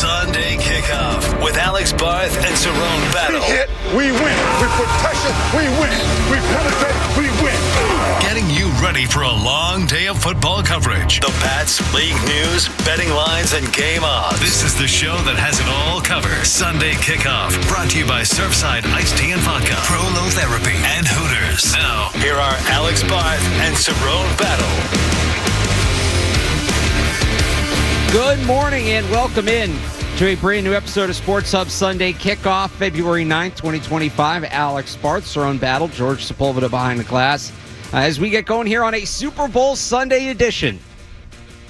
Sunday Kickoff with Alex Barth and Cerrone Battle. We hit, we win. We put pressure, we win. We penetrate, we win. Getting you ready for a long day of football coverage. The Pats, league news, betting lines, and game odds. This is the show that has it all covered. Sunday Kickoff, brought to you by Surfside Iced Tea and Vodka, Prolotherapy, and Hooters. Now, here are Alex Barth and Cerrone Battle. Good morning and welcome in to a brand new episode of Sports Hub Sunday Kickoff, February 9th, 2025. Alex Barth, Cerrone Battle, George Sepulveda behind the glass. As we get going here on a Super Bowl Sunday edition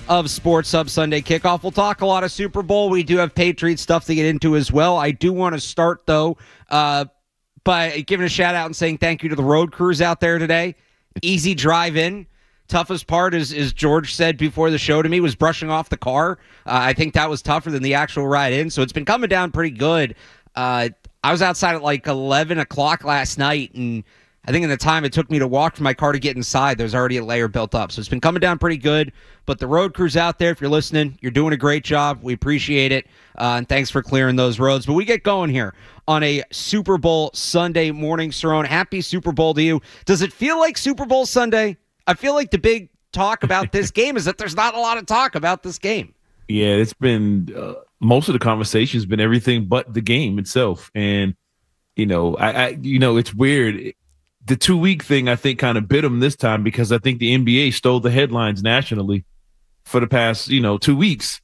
of Sports Hub Sunday Kickoff. We'll talk a lot of Super Bowl. We do have Patriots stuff to get into as well. I do want to start, though, by giving a shout out and saying thank you to the road crews out there today. Easy drive in. Toughest part, as George said before the show to me, was brushing off the car. I think that was tougher than the actual ride in, so it's been coming down pretty good. I was outside at like 11 o'clock last night, and I think in the time it took me to walk from my car to get inside, there's already a layer built up. So it's been coming down pretty good. But the road crews out there, if you're listening, you're doing a great job. We appreciate it, and thanks for clearing those roads. But we get going here on a Super Bowl Sunday morning. Cerrone, happy Super Bowl to you. Does it feel like Super Bowl Sunday? I feel like the big talk about this game is that there's not a lot of talk about this game. Yeah, it's been most of the conversation has been everything but the game itself. And, it's weird. The 2-week thing, I think, kind of bit them this time because I think the NBA stole the headlines nationally for the past, 2 weeks.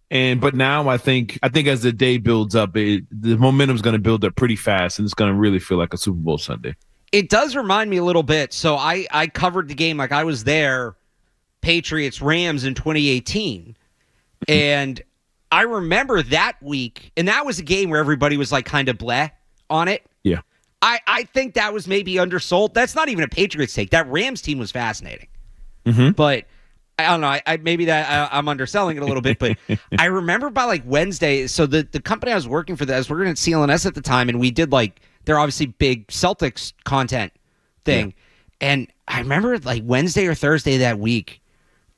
But now I think as the day builds up, the momentum is going to build up pretty fast, and it's going to really feel like a Super Bowl Sunday. It does remind me a little bit. So I covered the game, like I was there, Patriots-Rams in 2018. And I remember that week, and that was a game where everybody was like kind of bleh on it. Yeah. I think that was maybe undersold. That's not even a Patriots take. That Rams team was fascinating. Mm-hmm. But I don't know. I'm underselling it a little bit. But I remember by like Wednesday, so the company I was working for, I was working at CLNS at the time, and we did like, they're obviously big Celtics content thing. Yeah. And I remember like Wednesday or Thursday that week,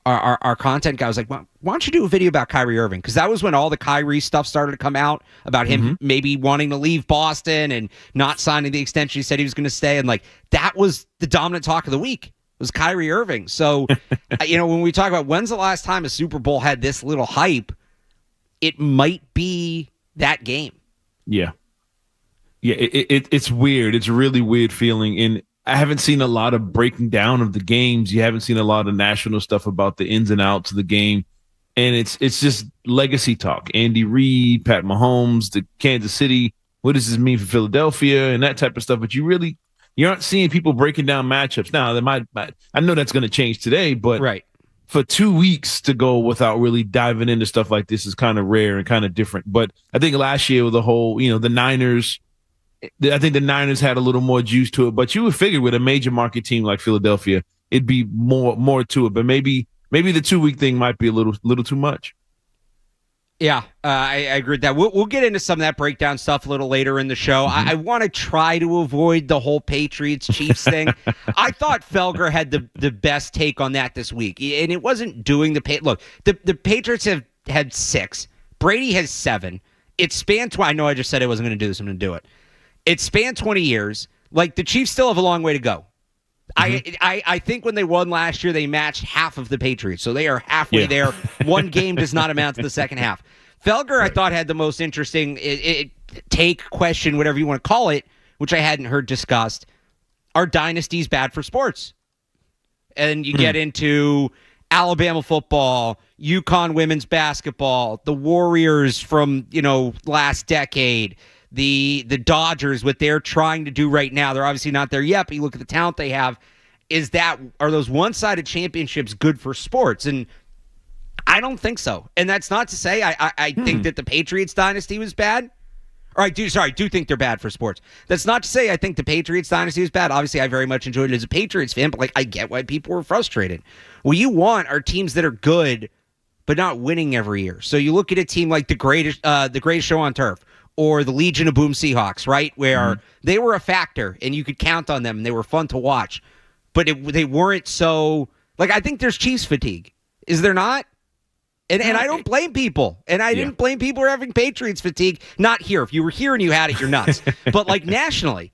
our content guy was like, why don't you do a video about Kyrie Irving? Because that was when all the Kyrie stuff started to come out about him maybe wanting to leave Boston and not signing the extension he said he was going to stay. And like that was the dominant talk of the week was Kyrie Irving. So, when we talk about when's the last time a Super Bowl had this little hype, it might be that game. Yeah. Yeah, it's weird. It's a really weird feeling. And I haven't seen a lot of breaking down of the games. You haven't seen a lot of national stuff about the ins and outs of the game. And it's just legacy talk. Andy Reid, Pat Mahomes, the Kansas City. What does this mean for Philadelphia and that type of stuff? But you aren't seeing people breaking down matchups. Now, I know that's going to change today, but right. For 2 weeks to go without really diving into stuff like this is kind of rare and kind of different. But I think last year with the whole, the Niners, I think the Niners had a little more juice to it, but you would figure with a major market team like Philadelphia, it'd be more to it. But maybe the 2-week thing might be a little too much. Yeah, I agree with that. We'll get into some of that breakdown stuff a little later in the show. Mm-hmm. I want to try to avoid the whole Patriots-Chiefs thing. I thought Felger had the best take on that this week, and it wasn't doing look, the Patriots have had 6. Brady has 7. It spanned I know I just said I wasn't going to do this. I'm going to do it. It spanned 20 years. Like, the Chiefs still have a long way to go. Mm-hmm. I think when they won last year, they matched half of the Patriots. So they are halfway there. One game does not amount to the second half. Felger, I thought, had the most interesting take, question, whatever you want to call it, which I hadn't heard discussed. Are dynasties bad for sports? And you get into Alabama football, UConn women's basketball, the Warriors from, last decade, the Dodgers, what they're trying to do right now. They're obviously not there yet, but you look at the talent they have. Are those one-sided championships good for sports? And I don't think so. And that's not to say I think that the Patriots dynasty was bad. Or I do think they're bad for sports. That's not to say I think the Patriots dynasty was bad. Obviously, I very much enjoyed it as a Patriots fan, but I get why people were frustrated. What you want are teams that are good, but not winning every year. So you look at a team like the greatest show on turf, or the Legion of Boom Seahawks, right, where they were a factor and you could count on them and they were fun to watch. But they weren't so – I think there's Chiefs fatigue. Is there not? And I don't blame people. And I didn't blame people for having Patriots fatigue. Not here. If you were here and you had it, you're nuts. But like nationally,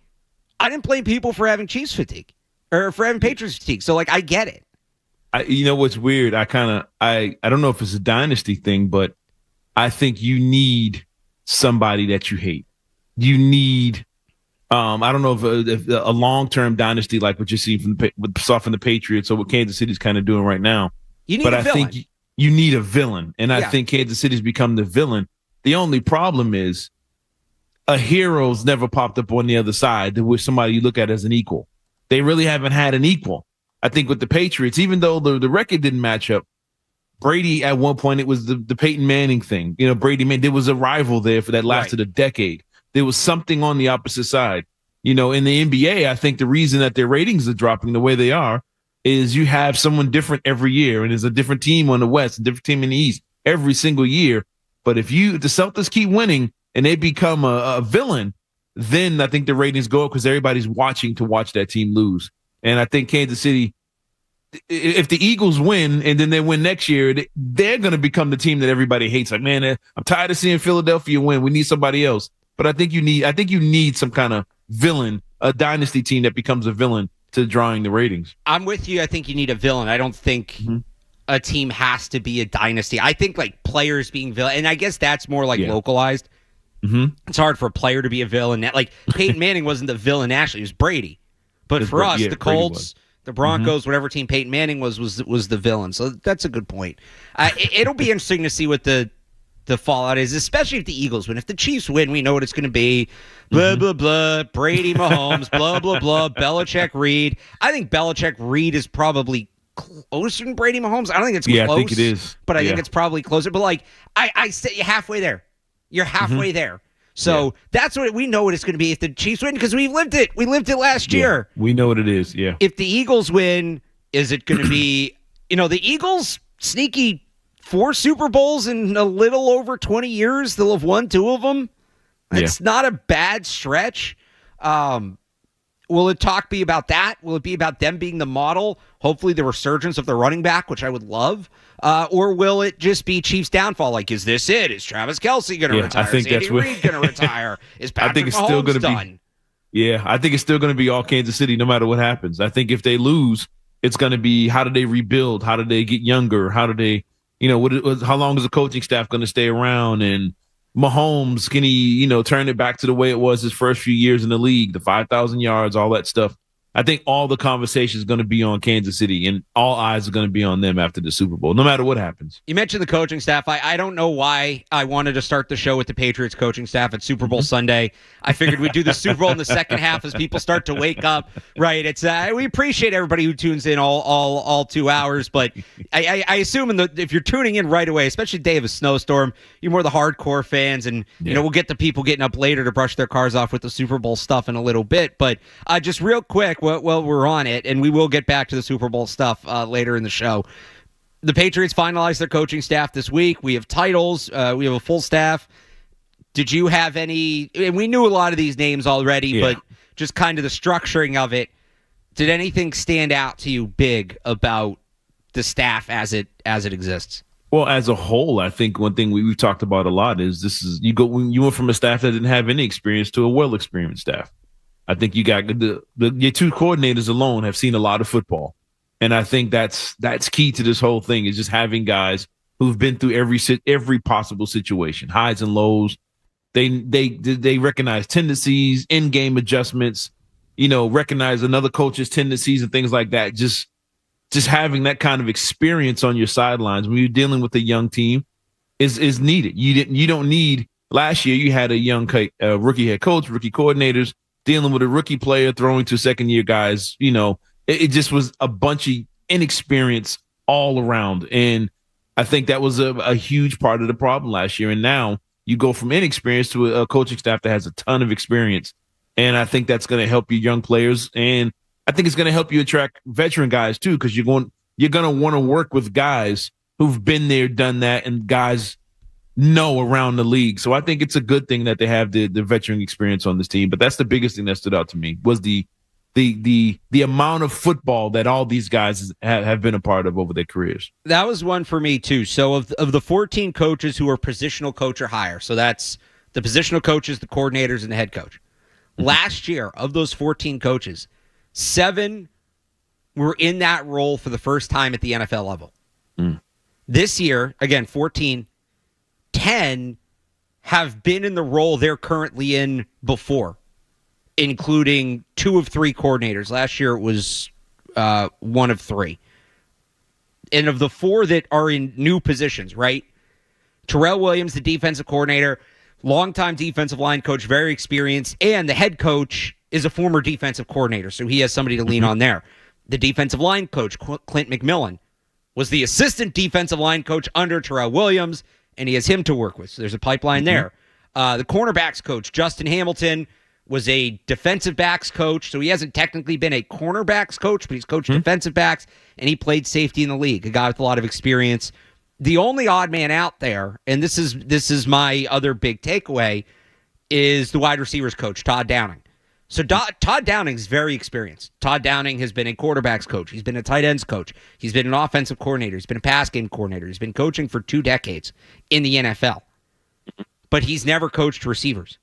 I didn't blame people for having Chiefs fatigue or for having Patriots fatigue. So like I get it. You know what's weird? I don't know if it's a dynasty thing, but I think you need somebody that you hate. You need I don't know if a long-term dynasty like what you see from the Patriots or what Kansas City's kind of doing right now. You need a villain. I think you need a villain, and I think Kansas City's become the villain. The only problem is a hero's never popped up on the other side that was somebody you look at as an equal. They really haven't had an equal. I think with the Patriots, even though the record didn't match up, Brady at one point, it was the Peyton Manning thing. You know, there was a rival there for that lasted a decade. There was something on the opposite side. You know, in the NBA, I think the reason that their ratings are dropping the way they are is you have someone different every year, and there's a different team on the West, a different team in the East every single year. But if the Celtics keep winning and they become a villain, then I think the ratings go up because everybody's watching to watch that team lose. And I think Kansas City, if the Eagles win and then they win next year, they're going to become the team that everybody hates. Like, man, I'm tired of seeing Philadelphia win. We need somebody else. But I think you need some kind of villain, a dynasty team that becomes a villain to drawing the ratings. I'm with you. I think you need a villain. I don't think a team has to be a dynasty. I think like players being villain, and I guess that's more like localized. Mm-hmm. It's hard for a player to be a villain. Like Peyton Manning wasn't the villain actually, it was Brady. But for us, the Colts, the Broncos, whatever team Peyton Manning was the villain. So that's a good point. It'll be interesting to see what the fallout is, especially if the Eagles win. If the Chiefs win, we know what it's going to be. Blah, blah, blah. Brady, Mahomes, blah, blah, blah. Belichick, Reed. I think Belichick, Reed is probably closer than Brady, Mahomes. I don't think it's close. Yeah, I think it is. But I think it's probably closer. But, like, I say you're halfway there. You're halfway there. So that's what we know what it's going to be if the Chiefs win because we've lived it. We lived it last year. We know what it is, yeah. If the Eagles win, is it going to be, the Eagles, sneaky 4 Super Bowls in a little over 20 years. They'll have won 2 of them. It's not a bad stretch. Will it be about that? Will it be about them being the model? Hopefully the resurgence of the running back, which I would love. Or will it just be Chiefs' downfall? Like, is this it? Is Travis Kelce going to retire? I think is Andy Reid going to retire? Is Patrick Mahomes done? I think it's still going to be all Kansas City no matter what happens. I think if they lose, it's going to be how do they rebuild? How do they get younger? How do they, how long is the coaching staff going to stay around? And Mahomes, can he, turn it back to the way it was his first few years in the league, the 5,000 yards, all that stuff. I think all the conversation is going to be on Kansas City, and all eyes are going to be on them after the Super Bowl, no matter what happens. You mentioned the coaching staff. I don't know why I wanted to start the show with the Patriots coaching staff at Super Bowl Sunday. I figured we'd do the Super Bowl in the second half as people start to wake up. Right? It's we appreciate everybody who tunes in all 2 hours, but I assume if you're tuning in right away, especially the day of a snowstorm, you're more the hardcore fans, and we'll get the people getting up later to brush their cars off with the Super Bowl stuff in a little bit. But just real quick. Well, we're on it, and we will get back to the Super Bowl stuff later in the show. The Patriots finalized their coaching staff this week. We have titles. We have a full staff. Did you have any? And we knew a lot of these names already, but just kind of the structuring of it. Did anything stand out to you big about the staff as it exists? Well, as a whole, I think one thing we've talked about a lot is you went from a staff that didn't have any experience to a well-experienced staff. I think you got your 2 coordinators alone have seen a lot of football. And I think that's key to this whole thing is just having guys who've been through every possible situation, highs and lows. They recognize tendencies, in-game adjustments, recognize another coach's tendencies and things like that. Just having that kind of experience on your sidelines when you're dealing with a young team is needed. You don't need last year you had a young rookie head coach, rookie coordinators, dealing with a rookie player, throwing to second-year guys, it just was a bunch of inexperience all around. And I think that was a huge part of the problem last year. And now you go from inexperience to a coaching staff that has a ton of experience. And I think that's going to help your young players. And I think it's going to help you attract veteran guys, too, because you're going to want to work with guys who've been there, done that, and guys know around the league. So I think it's a good thing that they have the veteran experience on this team. But that's the biggest thing that stood out to me was the the amount of football that all these guys have been a part of over their careers. That was one for me too. So of the 14 coaches who are positional coach or higher, so that's the positional coaches, the coordinators, and the head coach. Last year, of those 14 coaches, 7 were in that role for the first time at the NFL level. This year, again, 14, 10 have been in the role they're currently in before, including 2 of 3 coordinators. Last year, it was 1 of 3. And of the 4 that are in new positions, right? Terrell Williams, the defensive coordinator, longtime defensive line coach, very experienced, and the head coach is a former defensive coordinator, so he has somebody to lean on there. The defensive line coach, Clint McMillan, was the assistant defensive line coach under Terrell Williams, and he has him to work with, so there's a pipeline there. The cornerbacks coach, Justin Hamilton, was a defensive backs coach, so he hasn't technically been a cornerbacks coach, but he's coached defensive backs, and he played safety in the league, a guy with a lot of experience. The only odd man out there, and this is my other big takeaway, is the wide receivers coach, Todd Downing. So Todd Downing's very experienced. Todd Downing has been a quarterbacks coach. He's been a tight ends coach. He's been an offensive coordinator. He's been a pass game coordinator. He's been coaching for 2 decades in the NFL. But he's never coached receivers.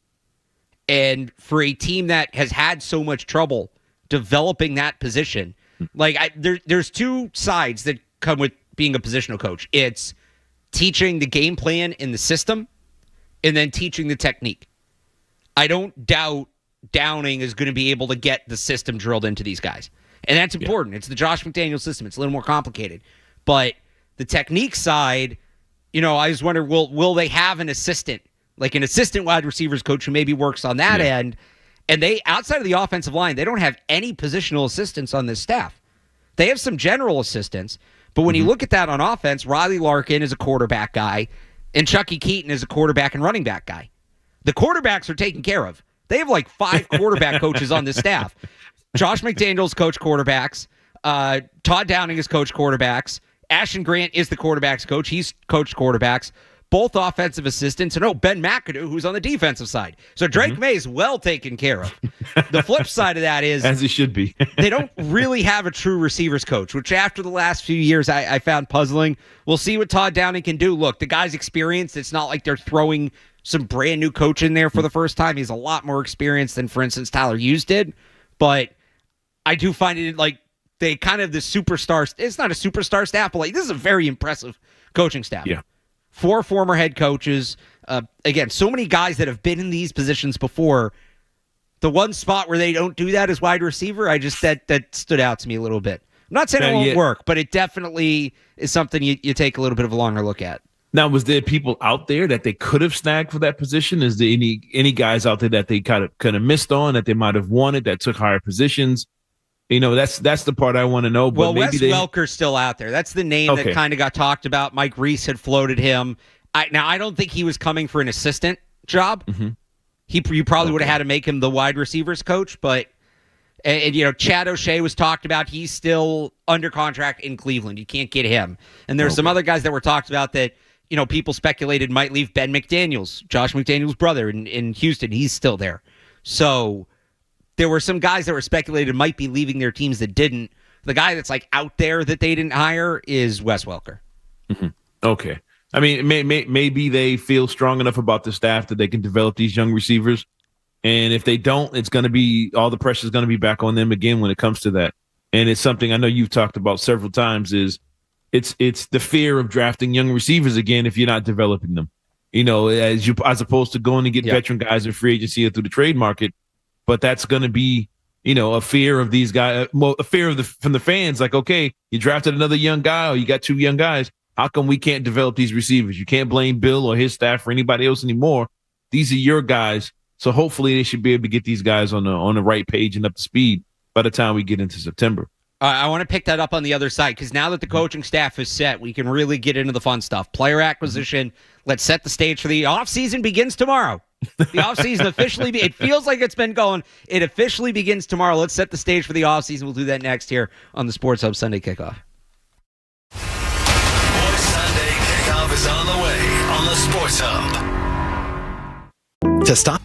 And for a team that has had so much trouble developing that position, there's 2 sides that come with being a positional coach. It's teaching the game plan in the system and then teaching the technique. I don't doubt Downing is going to be able to get the system drilled into these guys. And that's important. It's the Josh McDaniels system. It's a little more complicated. But the technique side, I just wonder, will they have an assistant, like an assistant wide receivers coach who maybe works on that end? And they, outside of the offensive line, they don't have any positional assistants on this staff. They have some general assistants, but when you look at that on offense, Riley Larkin is a quarterback guy, and Chucky Keaton is a quarterback and running back guy. The quarterbacks are taken care of. They have like 5 quarterback coaches on this staff. Josh McDaniels coach quarterbacks. Todd Downing is coach quarterbacks. Ashton Grant is the quarterbacks coach. He's coached quarterbacks. Both offensive assistants. And Ben McAdoo, who's on the defensive side. So Drake Maye is well taken care of. The flip side of that is, as he should be, they don't really have a true receivers coach, which after the last few years I found puzzling. We'll see what Todd Downing can do. Look, the guy's experienced. It's not like they're throwing some brand new coach in there for the first time. He's a lot more experienced than, for instance, Tyler Hughes did. But I do find it like they kind of the superstar. It's not a superstar staff, but like this is a very impressive coaching staff. Yeah. 4 former head coaches. Again, so many guys that have been in these positions before. The one spot where they don't do that is wide receiver. That stood out to me a little bit. I'm not saying it won't work, but it definitely is something you take a little bit of a longer look at. Now, was there people out there that they could have snagged for that position? Is there any guys out there that they kind of missed on, that they might have wanted, that took higher positions? That's the part I want to know. But Wes Welker's still out there. That's the name that kind of got talked about. Mike Reese had floated him. I don't think he was coming for an assistant job. You probably would have had to make him the wide receivers coach, but Chad O'Shea was talked about. He's still under contract in Cleveland. You can't get him. And there's some other guys that were talked about that people speculated might leave. Ben McDaniels, Josh McDaniels' brother in Houston. He's still there. So there were some guys that were speculated might be leaving their teams that didn't. The guy that's like out there that they didn't hire is Wes Welker. Okay. I mean, maybe they feel strong enough about the staff that they can develop these young receivers. And if they don't, it's going to be all the pressure is going to be back on them again when it comes to that. And it's something I know you've talked about several times is it's the fear of drafting young receivers again if you're not developing them. As opposed to going to get veteran guys in free agency or through the trade market. But that's going to be, a fear of these guys, a fear of from the fans. Like, okay, you drafted another young guy or you got 2 young guys. How come we can't develop these receivers? You can't blame Bill or his staff or anybody else anymore. These are your guys. So hopefully they should be able to get these guys on the right page and up to speed by the time we get into September. I want to pick that up on the other side because now that the coaching staff is set, we can really get into the fun stuff. Player acquisition. Let's set the stage for the offseason begins tomorrow. The offseason officially, it feels like it's been going. It officially begins tomorrow. Let's set the stage for the offseason. We'll do that next here on the Sports Hub Sunday Kickoff. Boys Sunday Kickoff is on the way on the Sports Hub. To stop.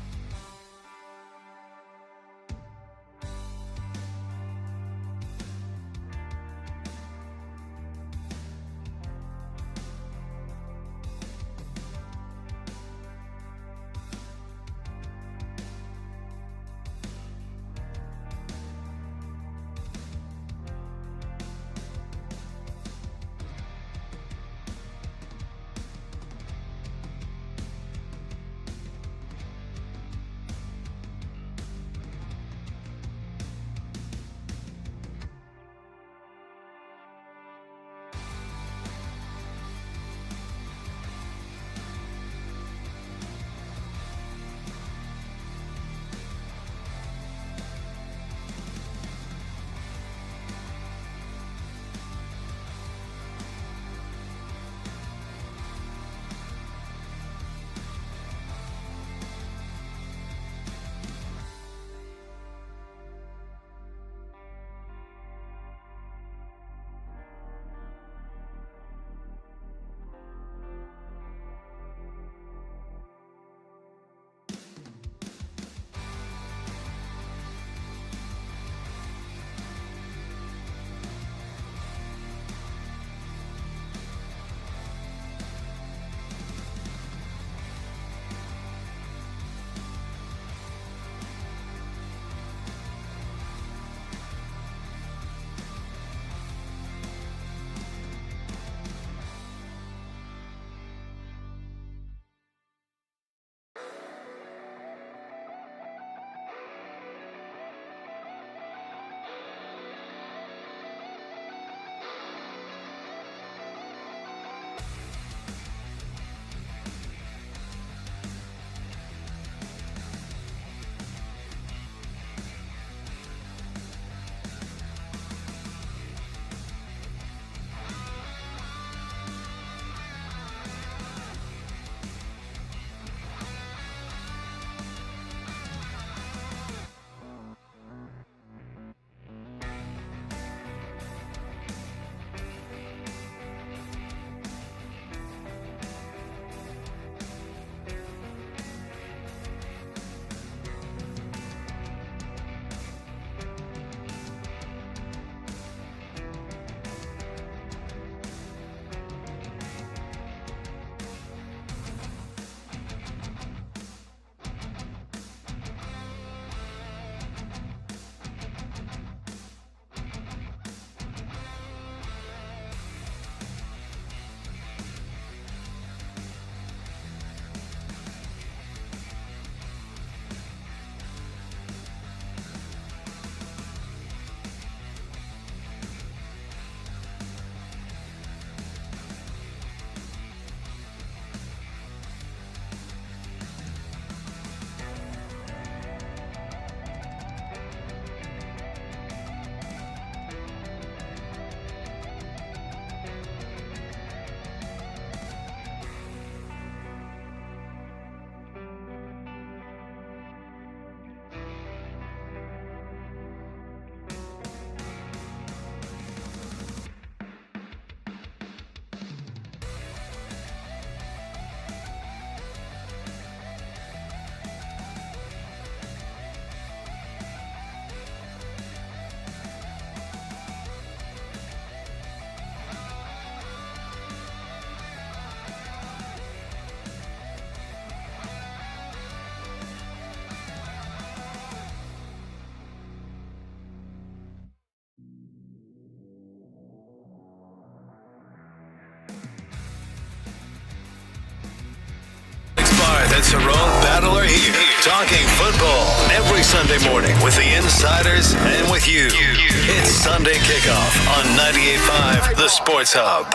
and Cerrone Battle are here. Talking football every Sunday morning with the insiders and with you. It's Sunday Kickoff on 98.5 The Sports Hub.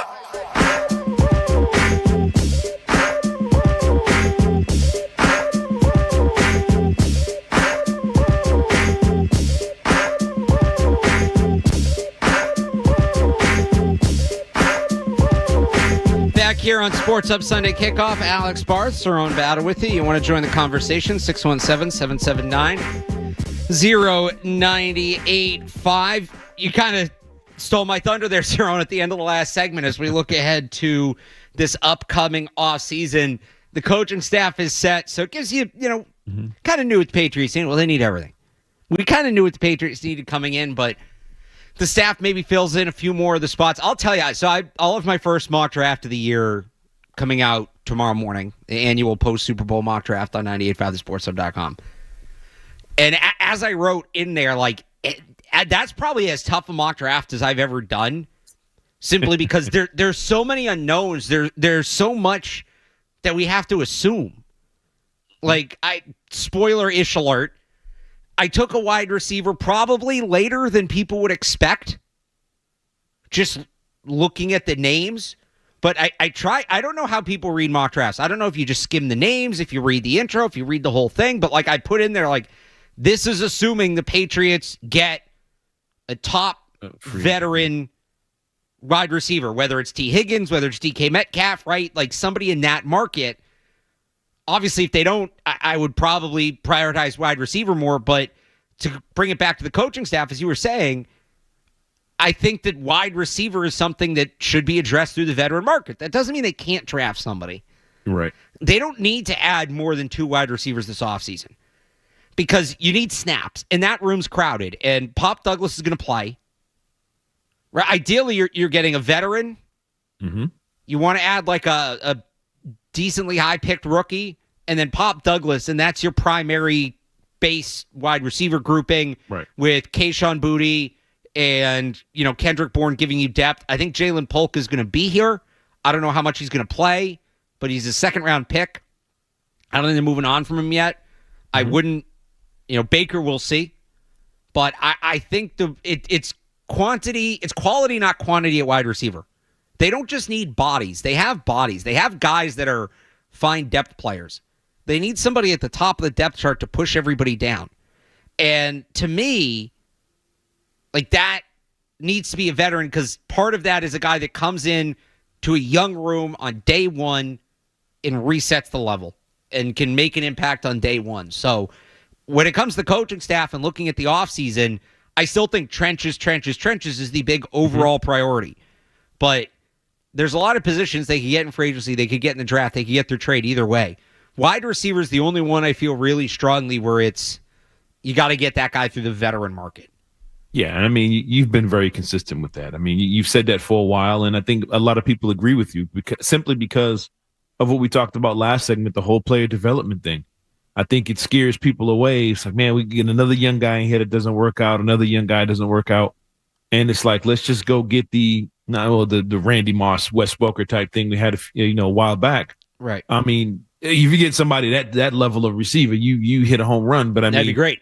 Back here on Sports Hub Sunday Kickoff, Alex Barth, Cerrone Battle with you. You want to join the conversation, 617-779-0985. You kind of stole my thunder there, Cerrone, at the end of the last segment as we look ahead to this upcoming offseason. The coaching staff is set, so it gives you, kind of knew what the Patriots needed. Well, they need everything. We kind of knew what the Patriots needed coming in, but the staff maybe fills in a few more of the spots. I'll tell you, so I'll have my first mock draft of the year coming out tomorrow morning, the annual post-Super Bowl mock draft on 98.5thesportshub.com. And as I wrote in there, that's probably as tough a mock draft as I've ever done, simply because there's so many unknowns. There's so much that we have to assume. Spoiler-ish alert, I took a wide receiver probably later than people would expect, just looking at the names. But I don't know how people read mock drafts. I don't know if you just skim the names, if you read the intro, if you read the whole thing. But I put in there, this is assuming the Patriots get a top veteran wide receiver, whether it's T. Higgins, whether it's DK Metcalf, right? Somebody in that market. Obviously, if they don't, I would probably prioritize wide receiver more. But to bring it back to the coaching staff, as you were saying, I think that wide receiver is something that should be addressed through the veteran market. That doesn't mean they can't draft somebody. Right. They don't need to add more than 2 wide receivers this offseason because you need snaps, and that room's crowded, and Pop Douglas is going to play. Right? Ideally, you're getting a veteran. Mm-hmm. You want to add a decently high-picked rookie, and then Pop Douglas, and that's your primary base wide receiver grouping, right, with Kayshon Boutte and, Kendrick Bourne giving you depth. I think Jalen Polk is going to be here. I don't know how much he's going to play, but he's a second-round pick. I don't think they're moving on from him yet. Mm-hmm. I wouldn't, Baker, we'll see. But I think it's quantity, it's quality, not quantity at wide receiver. They don't just need bodies. They have bodies. They have guys that are fine depth players. They need somebody at the top of the depth chart to push everybody down. And to me, that needs to be a veteran because part of that is a guy that comes in to a young room on day one and resets the level and can make an impact on day one. So when it comes to the coaching staff and looking at the offseason, I still think trenches is the big overall priority. But there's a lot of positions they could get in free agency, they could get in the draft, they could get their trade either way. Wide receiver is the only one I feel really strongly where it's you got to get that guy through the veteran market. Yeah, I mean, you've been very consistent with that. I mean, you've said that for a while, and I think a lot of people agree with you simply because of what we talked about last segment, the whole player development thing. I think it scares people away. It's man, we get another young guy in here that doesn't work out, another young guy doesn't work out, and it's let's just go get the Randy Moss, Wes Welker type thing we had a while back. Right. I mean, if you get somebody that level of receiver, you hit a home run. But that'd be great.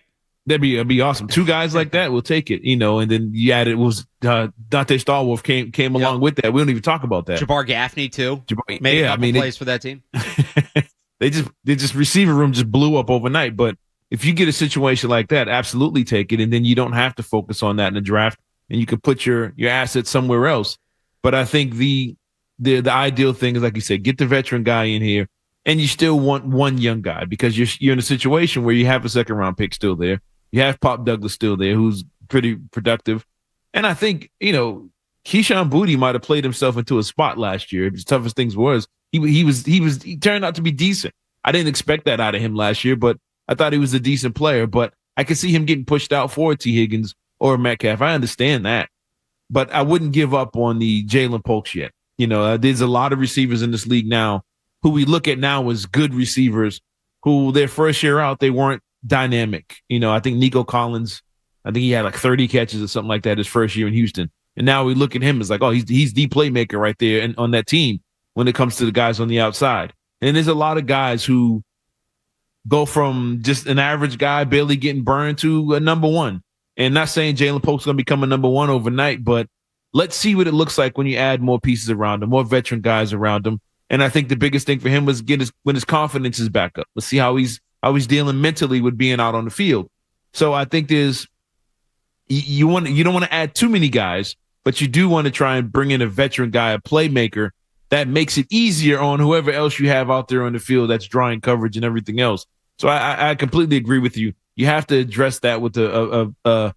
That'd be awesome. 2 guys like that, we'll take it. And then you added Dante Stallworth came along with that. We don't even talk about that. Jabbar Gaffney too. Made a couple plays for that team. they just receiver room just blew up overnight. But if you get a situation like that, absolutely take it, and then you don't have to focus on that in the draft, and you can put your assets somewhere else. But I think the ideal thing is, like you said, get the veteran guy in here, and you still want one young guy because you're in a situation where you have a second round pick still there. You have Pop Douglas still there, who's pretty productive. And I think, Kayshon Boutte might have played himself into a spot last year. As tough as things was, he turned out to be decent. I didn't expect that out of him last year, but I thought he was a decent player. But I could see him getting pushed out for T. Higgins or Metcalf. I understand that. But I wouldn't give up on the Jalen Polks yet. There's a lot of receivers in this league now who we look at now as good receivers who their first year out, they weren't dynamic. I think Nico Collins, I think he had 30 catches or something like that his first year in Houston. And now we look at him as he's the playmaker right there and on that team when it comes to the guys on the outside. And there's a lot of guys who go from just an average guy barely getting burned to a number one. And not saying Jalen Polk's going to become a number one overnight, but let's see what it looks like when you add more pieces around him, more veteran guys around him. And I think the biggest thing for him was when his confidence is back up. Let's see how he's dealing mentally with being out on the field. So I think you don't want to add too many guys, but you do want to try and bring in a veteran guy, a playmaker that makes it easier on whoever else you have out there on the field that's drawing coverage and everything else. So I completely agree with you. You have to address that with a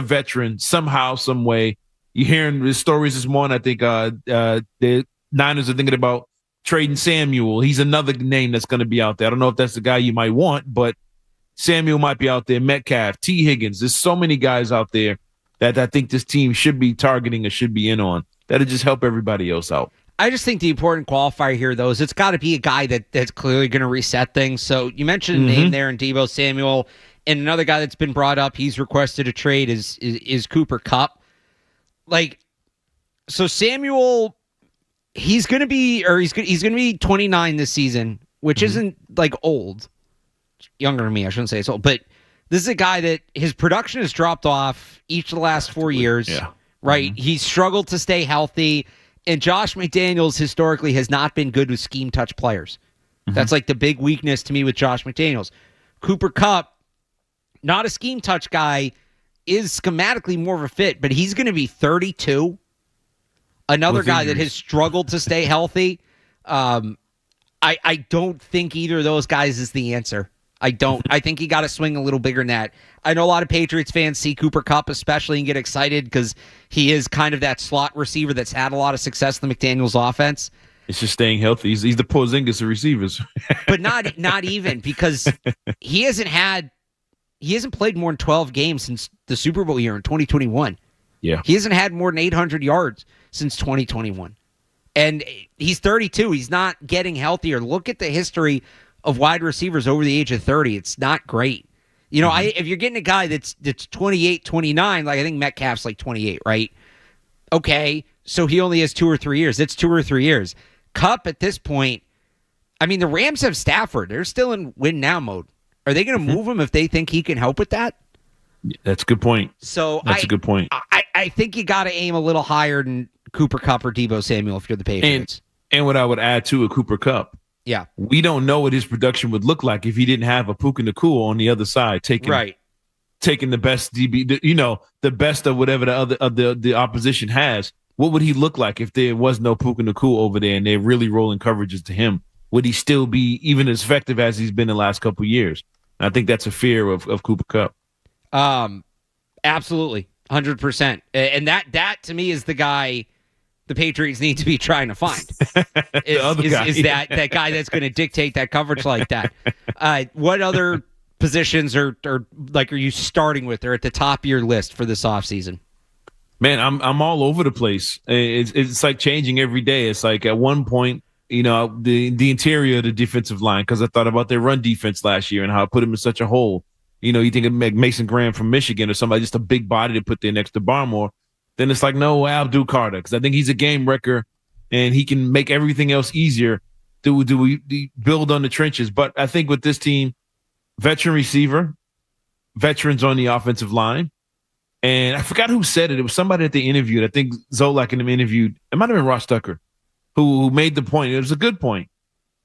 veteran somehow, some way. You're hearing the stories this morning. I think the Niners are thinking about trading Samuel. He's another name that's going to be out there. I don't know if that's the guy you might want, but Samuel might be out there. Metcalf, T. Higgins. There's so many guys out there that I think this team should be targeting or should be in on. That'll just help everybody else out. I just think the important qualifier here, though, is it's got to be a guy that's clearly going to reset things. So you mentioned a name there in Deebo Samuel, and another guy that's been brought up, he's requested a trade, is Cooper Kupp. So Samuel, he's going to be 29 this season, which isn't old. Younger than me, I shouldn't say it's old, but this is a guy that his production has dropped off each of the last 4 years. Yeah. Right? He's struggled to stay healthy. And Josh McDaniels historically has not been good with scheme touch players. That's the big weakness to me with Josh McDaniels. Cooper Kupp, not a scheme touch guy, is schematically more of a fit, but he's going to be 32. Another guy that has struggled to stay healthy. I don't think either of those guys is the answer. I don't. I think you got to swing a little bigger than that. I know a lot of Patriots fans see Cooper Kupp especially and get excited because he is kind of that slot receiver that's had a lot of success in the McDaniels offense. It's just staying healthy. He's the Porzingis of receivers. But not even, because he hasn't played more than 12 games since the Super Bowl year in 2021. Yeah. He hasn't had more than 800 yards since 2021. And he's 32. He's not getting healthier. Look at the history of wide receivers over the age of 30. It's not great. You know, if you're getting a guy that's 28, 29, I think Metcalf's 28, right? Okay, so he only has 2 or 3 years. It's 2 or 3 years. Kupp at this point, I mean, the Rams have Stafford. They're still in win now mode. Are they going to move him if they think he can help with that? That's a good point. So that's a good point. I think you got to aim a little higher than Cooper Kupp or Deebo Samuel if you're the Patriots. And what I would add to a Cooper Kupp, yeah, we don't know what his production would look like if he didn't have a Puka Nacua on the other side taking the best DB, the best of whatever the opposition has. What would he look like if there was no Puka Nacua over there and they're really rolling coverages to him? Would he still be even as effective as he's been the last couple of years? And I think that's a fear of Cooper Kupp. Absolutely, 100%. And that to me is the guy the Patriots need to be trying to find. Is that guy that's going to dictate that coverage like that? What other positions are you starting with? They're at the top of your list for this offseason. Man, I'm all over the place. It's like changing every day. It's like at one point, the interior of the defensive line, because I thought about their run defense last year and how I put them in such a hole. You think of Mason Graham from Michigan or somebody, just a big body to put there next to Barmore. Then it's like, no, Abdul Carter, because I think he's a game wrecker and he can make everything else easier. Do we build on the trenches? But I think with this team, veteran receiver, veterans on the offensive line. And I forgot who said it. It was somebody that they interviewed. I think Zolak and them interviewed. It might have been Ross Tucker who made the point. It was a good point.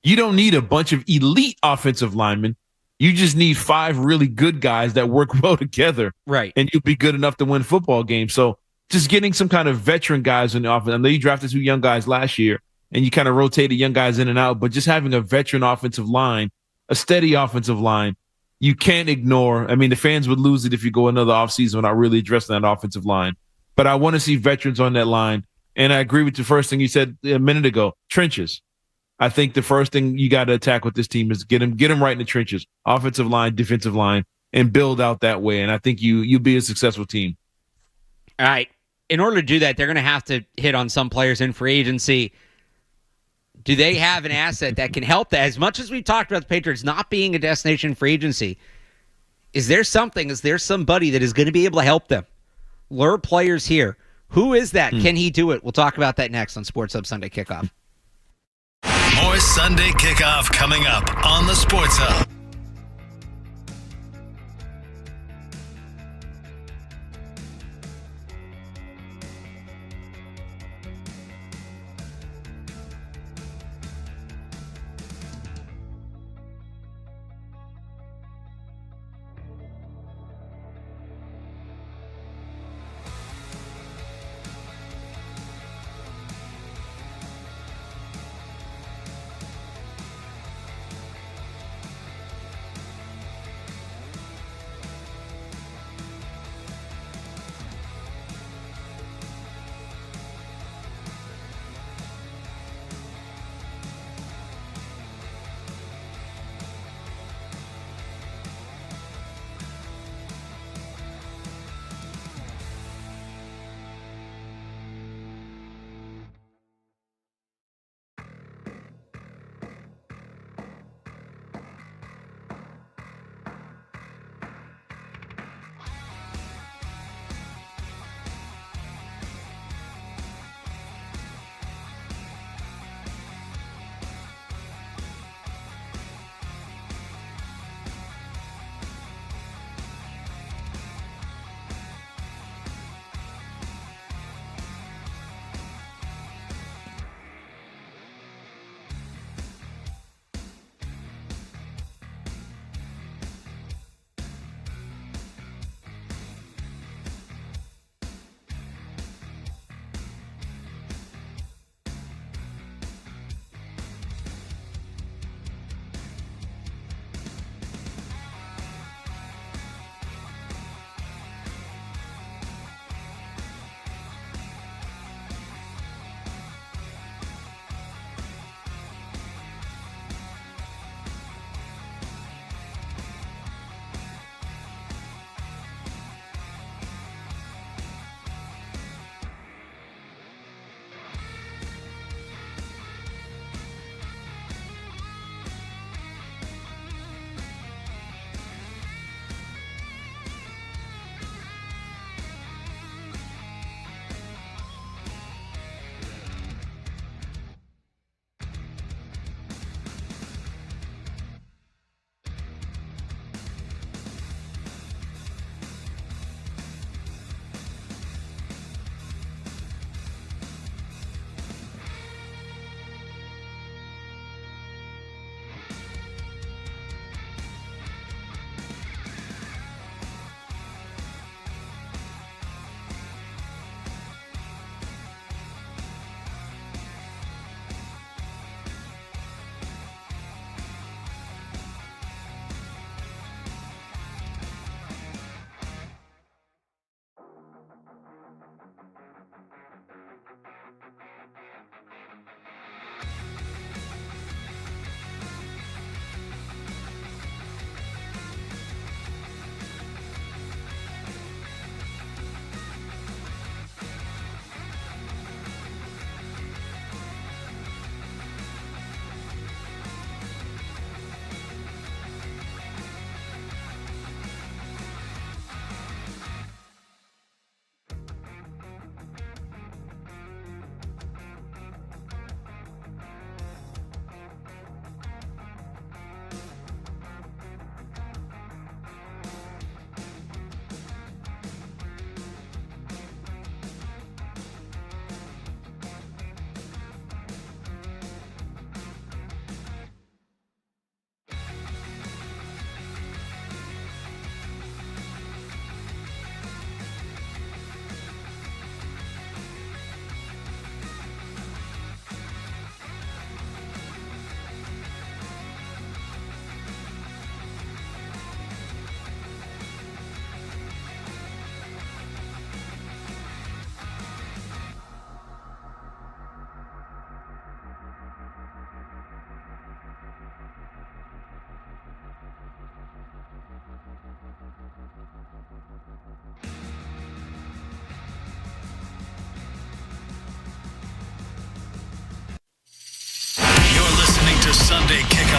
You don't need a bunch of elite offensive linemen. You just need 5 really good guys that work well together. Right. And you'll be good enough to win football games. So just getting some kind of veteran guys in the offense. I know you drafted 2 young guys last year and you kind of rotated young guys in and out, but just having a veteran offensive line, a steady offensive line, you can't ignore. I mean, the fans would lose it if you go another offseason without really addressing that offensive line. But I want to see veterans on that line. And I agree with the first thing you said a minute ago, trenches. I think the first thing you got to attack with this team is get them right in the trenches, offensive line, defensive line, and build out that way. And I think you'll be a successful team. All right. In order to do that, they're going to have to hit on some players in free agency. Do they have an asset that can help that? As much as we talked about the Patriots not being a destination free agency, is there somebody that is going to be able to help them? Lure players here. Who is that? Can he do it? We'll talk about that next on Sports Hub Sunday Kickoff. More Sunday Kickoff coming up on the Sports Hub.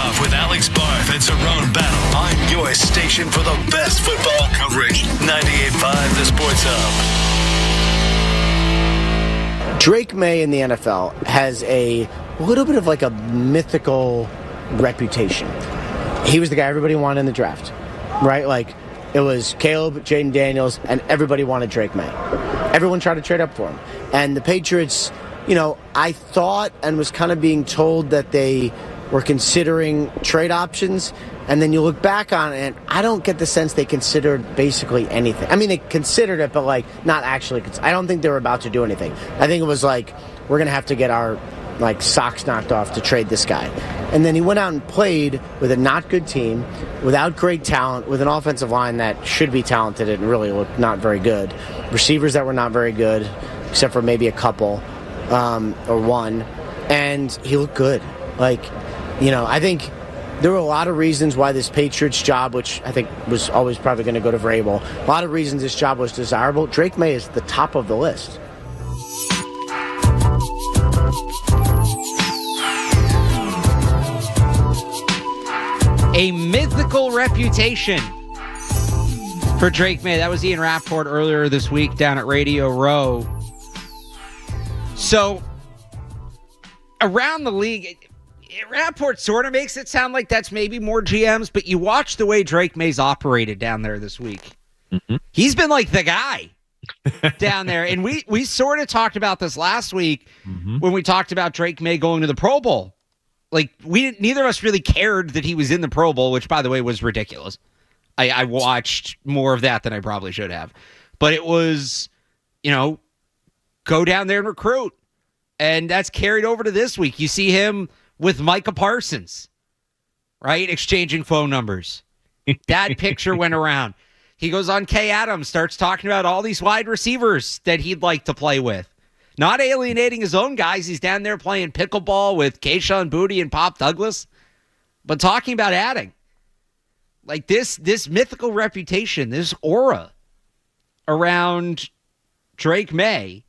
Kickoff with Alex Barth and Cerrone Battle on your station for the best football coverage. 98.5 The Sports Hub. Drake Maye in the NFL has a little bit of like a mythical reputation. He was the guy everybody wanted in the draft, right? Like, it was Caleb, Jaden Daniels, and everybody wanted Drake Maye. Everyone tried to trade up for him. And the Patriots, I thought and was kind of being told that they were considering trade options. And then you look back on it, and I don't get the sense they considered basically anything. I mean, they considered it, but, not actually. I don't think they were about to do anything. I think it was like, we're going to have to get our, socks knocked off to trade this guy. And then he went out and played with a not good team, without great talent, with an offensive line that should be talented and really looked not very good. Receivers that were not very good, except for maybe a couple, or one. And he looked good. I think there were a lot of reasons why this Patriots job, which I think was always probably going to go to Vrabel, a lot of reasons this job was desirable. Drake Maye is the top of the list. A mythical reputation for Drake Maye. That was Ian Rappaport earlier this week down at Radio Row. So, around the league, Rappaport sort of makes it sound like that's maybe more GMs, but you watch the way Drake Maye's operated down there this week. Mm-hmm. Ne's been like the guy down there. And we sort of talked about this last week when we talked about Drake Maye going to the Pro Bowl. Neither of us really cared that he was in the Pro Bowl, which, by the way, was ridiculous. I watched more of that than I probably should have. But it was, go down there and recruit. And that's carried over to this week. You see him with Micah Parsons, right? Exchanging phone numbers. That picture went around. He goes on Kay Adams, starts talking about all these wide receivers that he'd like to play with. Not alienating his own guys. He's down there playing pickleball with Kayshon Boutte and Pop Douglas. But talking about adding. This mythical reputation, this aura around Drake Maye.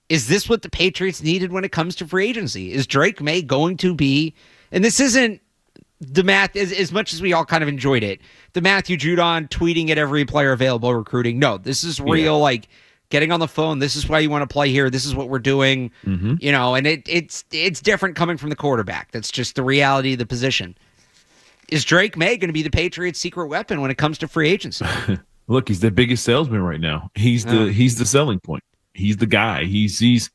Is this what the Patriots needed when it comes to free agency? Is Drake Maye going to be, and this isn't the math, as much as we all kind of enjoyed it, the Matthew Judon tweeting at every player available recruiting. No, this is real, getting on the phone. This is why you want to play here. This is what we're doing. And it's different coming from the quarterback. That's just the reality of the position. Is Drake Maye going to be the Patriots' secret weapon when it comes to free agency? Look, he's the biggest salesman right now. He's the selling point. He's the guy. He's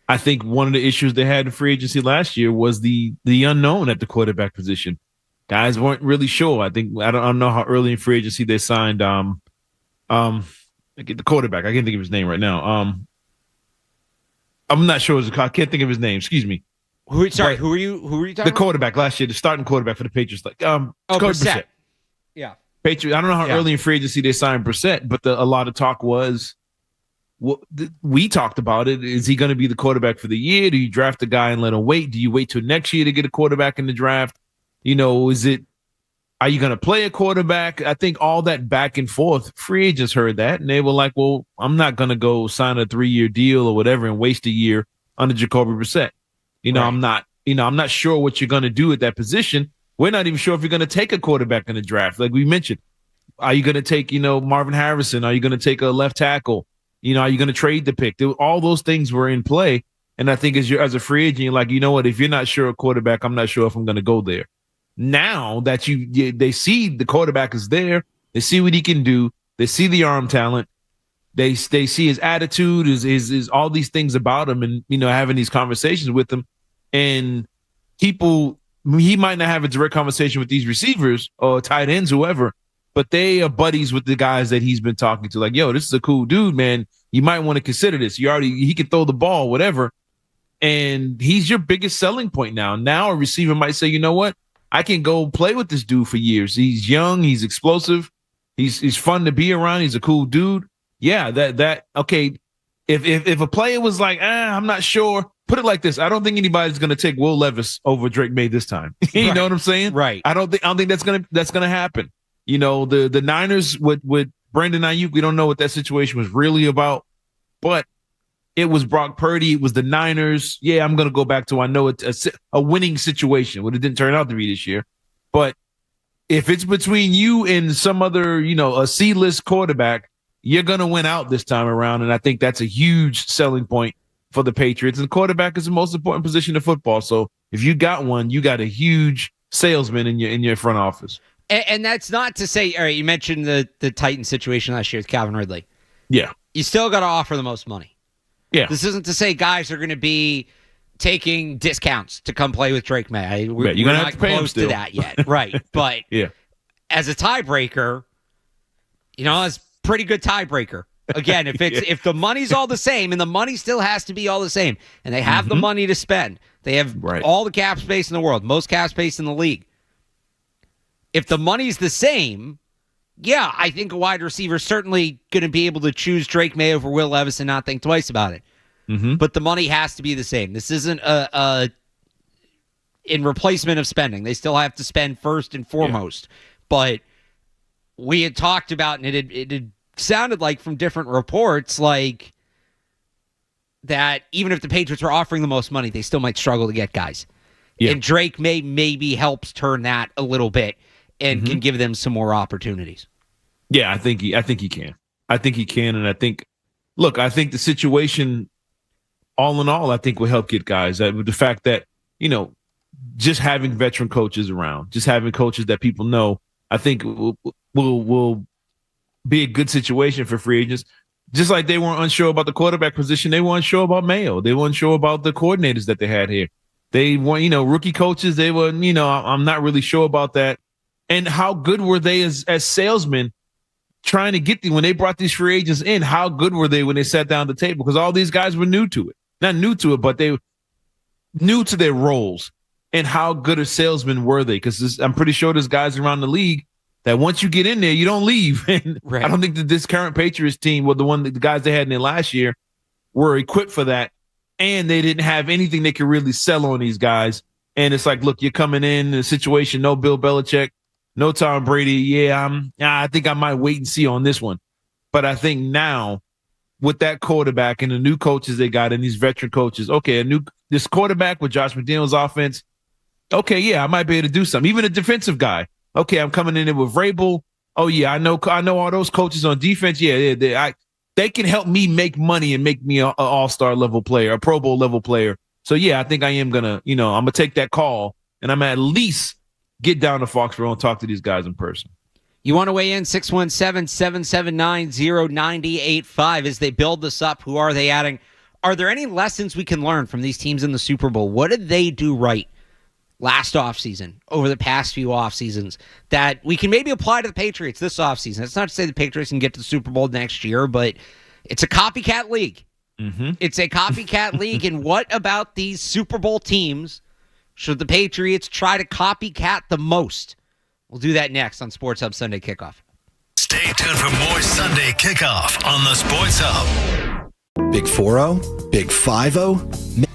I think one of the issues they had in free agency last year was the unknown at the quarterback position. Guys weren't really sure. I don't know how early in free agency they signed the quarterback. I can't think of his name right now. I'm not sure. I can't think of his name. Excuse me. Who are you talking about? The quarterback last year, the starting quarterback for the Patriots. Brissett. Yeah. Patriots. I don't know how early in free agency they signed Brissett, but a lot of talk was, we talked about it. Is he going to be the quarterback for the year? Do you draft a guy and let him wait? Do you wait till next year to get a quarterback in the draft? Are you going to play a quarterback? I think all that back and forth, free agents heard that, and they were like, well, I'm not going to go sign a 3-year deal or whatever and waste a year under Jacoby Brissett. Right. I'm not sure what you're going to do at that position. We're not even sure if you're going to take a quarterback in the draft. Like we mentioned, are you going to take, Marvin Harrison? Are you going to take a left tackle? Are you going to trade the pick? All those things were in play. And I think as a free agent, you're like, you know what? If you're not sure a quarterback, I'm not sure if I'm going to go there. Now that they see the quarterback is there, they see what he can do, they see the arm talent, they see his attitude, is all these things about him, and having these conversations with him, and people, he might not have a direct conversation with these receivers or tight ends, whoever, but they are buddies with the guys that he's been talking to. Like, yo, this is a cool dude, man. You might want to consider this. He can throw the ball, whatever, and he's your biggest selling point now. Now a receiver might say, you know what? I can go play with this dude for years. He's young. He's explosive. He's fun to be around. He's a cool dude. Yeah, okay. If a player was like, I'm not sure, put it like this. I don't think anybody's going to take Will Levis over Drake Maye this time. You know what I'm saying? Right. I don't think that's going to happen. The Niners with Brandon Ayuk, we don't know what that situation was really about, but It was Brock Purdy. It was the Niners. Yeah, I'm going to go back to, I know it's a winning situation. Well, it didn't turn out to be this year. But if it's between you and some other, a C-list quarterback, you're going to win out this time around. And I think that's a huge selling point for the Patriots. And quarterback is the most important position in football. So if you got one, you got a huge salesman in your front office. And that's not to say, all right, you mentioned the Titans situation last year with Calvin Ridley. Yeah. You still got to offer the most money. Yeah. This isn't to say guys are going to be taking discounts to come play with Drake Maye. We're not close to that yet. Right. But yeah, as a tiebreaker, it's a pretty good tiebreaker. Again, if the money's all the same, and the money still has to be all the same, and they have the money to spend, they have all the cap space in the world, most cap space in the league. If the money's the same, yeah, I think a wide receiver is certainly going to be able to choose Drake Maye over Will Levis and not think twice about it. But the money has to be the same. This isn't in replacement of spending. They still have to spend first and foremost. Yeah. But we had talked about, and it had sounded like from different reports, like that even if the Patriots were offering the most money, they still might struggle to get guys. Yeah. And Drake maybe helps turn that a little bit and can give them some more opportunities. Yeah, I think he can. I think he can, and I think the situation, all in all, I think will help get guys. The fact that just having veteran coaches around, just having coaches that people know, I think will be a good situation for free agents. Just like they weren't unsure about the quarterback position, they weren't sure about Mayo. They weren't sure about the coordinators that they had here. They weren't, rookie coaches. They were, I'm not really sure about that. And how good were they as salesmen trying to get when they brought these free agents in? How good were they when they sat down at the table? Because all these guys were new to it. Not new to it, but they new to their roles. And how good a salesmen were they? Because I'm pretty sure there's guys around the league that once you get in there, you don't leave. And right. I don't think that this current Patriots team, the guys they had in there last year, were equipped for that. And they didn't have anything they could really sell on these guys. And it's like, look, you're coming in a situation, no Bill Belichick, no Tom Brady. Yeah, I think I might wait and see on this one. But I think now with that quarterback and the new coaches they got and these veteran coaches, okay, this quarterback with Josh McDaniels' offense, okay, yeah, I might be able to do something. Even a defensive guy. Okay, I'm coming in there with Vrabel. Oh yeah, I know all those coaches on defense. Yeah, they can help me make money and make me an all-star level player, a Pro Bowl level player. So yeah, I think I am gonna, I'm gonna take that call and I'm at least get down to Foxborough and talk to these guys in person. You want to weigh in? 617-779-0985 as they build this up. Who are they adding? Are there any lessons we can learn from these teams in the Super Bowl? What did they do right last offseason, over the past few offseasons, that we can maybe apply to the Patriots this offseason? It's not to say the Patriots can get to the Super Bowl next year, but it's a copycat league. It's a copycat league, and what about these Super Bowl teams should the Patriots try to copycat the most? We'll do that next on Sports Hub Sunday Kickoff. Stay tuned for more Sunday Kickoff on the Sports Hub. Big 4-0, Big 5-0.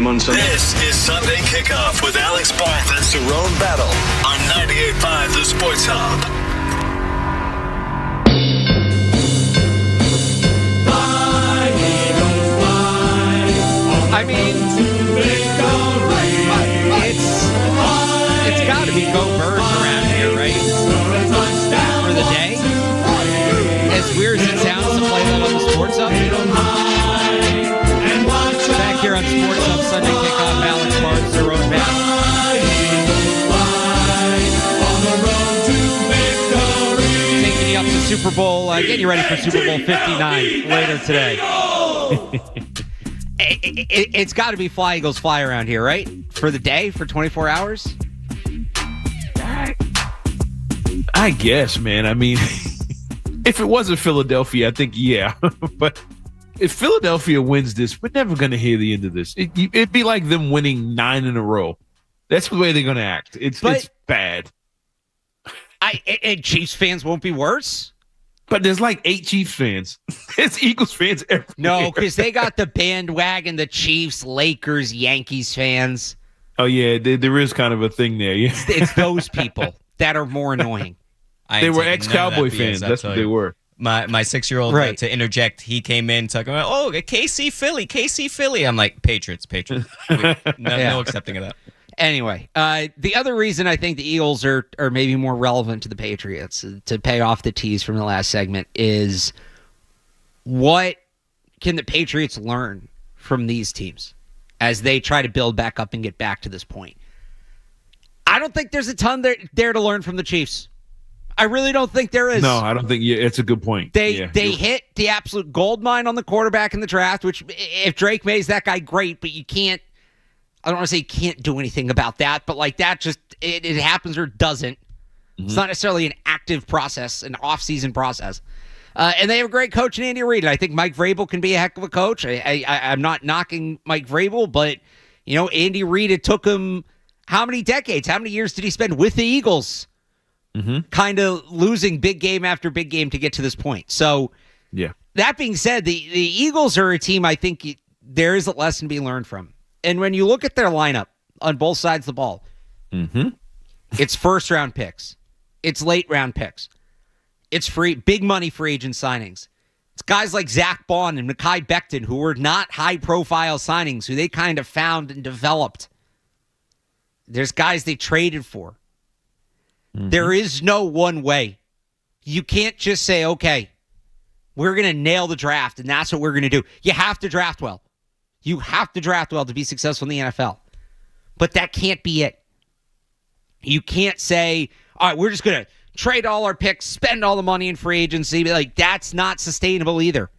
This is Sunday Kickoff with Alex Barth and Cerrone Battle on 98.5 The Sports Hub. I mean, it's got to be go Birds around here, right? For the day. As weird as it sounds to play that on the Sports Hub. Back here on Sports Hub, Sunday Kickoff, Alex Barth, Cerrone Battle. Taking you up to Super Bowl, getting you ready for Super Bowl 59 later today. It's got to be Fly Eagles Fly around here, right? For the day, for 24 hours? I guess, man. I mean, if it wasn't Philadelphia, I think, yeah. But if Philadelphia wins this, we're never going to hear the end of this. It'd be like them winning 9 in a row. That's the way they're going to act. It's bad. And Chiefs fans won't be worse? But there's like 8 Chiefs fans. There's Eagles fans everywhere. No, because they got the bandwagon, the Chiefs, Lakers, Yankees fans. Oh, yeah, there is kind of a thing there. Yeah. It's those people that are more annoying. They were ex-Cowboy fans. That's what they were. My 6-year-old, right. To interject, he came in talking about, KC Philly. I'm like, Patriots. No accepting of that. Anyway, the other reason I think the Eagles are maybe more relevant to the Patriots, to pay off the tease from the last segment, is what can the Patriots learn from these teams as they try to build back up and get back to this point? I don't think there's a ton there to learn from the Chiefs. I really don't think there is. No, I don't think. Yeah, it's a good point. They hit the absolute gold mine on the quarterback in the draft, which if Drake May's that guy, great, but you can't. I don't want to say you can't do anything about that, but like that just it happens or doesn't. Mm-hmm. It's not necessarily an active process, an off-season process. And they have a great coach in Andy Reid. I think Mike Vrabel can be a heck of a coach. I'm not knocking Mike Vrabel, but Andy Reid, it took him how many decades? How many years did he spend with the Eagles? Mm-hmm. Kind of losing big game after big game to get to this point. So, yeah. That being said, the Eagles are a team I think there is a lesson to be learned from. And when you look at their lineup on both sides of the ball, it's first-round picks. It's late-round picks. It's big money free agent signings. It's guys like Zach Bond and Mekhi Becton, who were not high-profile signings, who they kind of found and developed. There's guys they traded for. There is no one way. You can't just say, okay, we're going to nail the draft, and that's what we're going to do. You have to draft well. You have to draft well to be successful in the NFL. But that can't be it. You can't say, all right, we're just going to trade all our picks, spend all the money in free agency. Like, that's not sustainable either.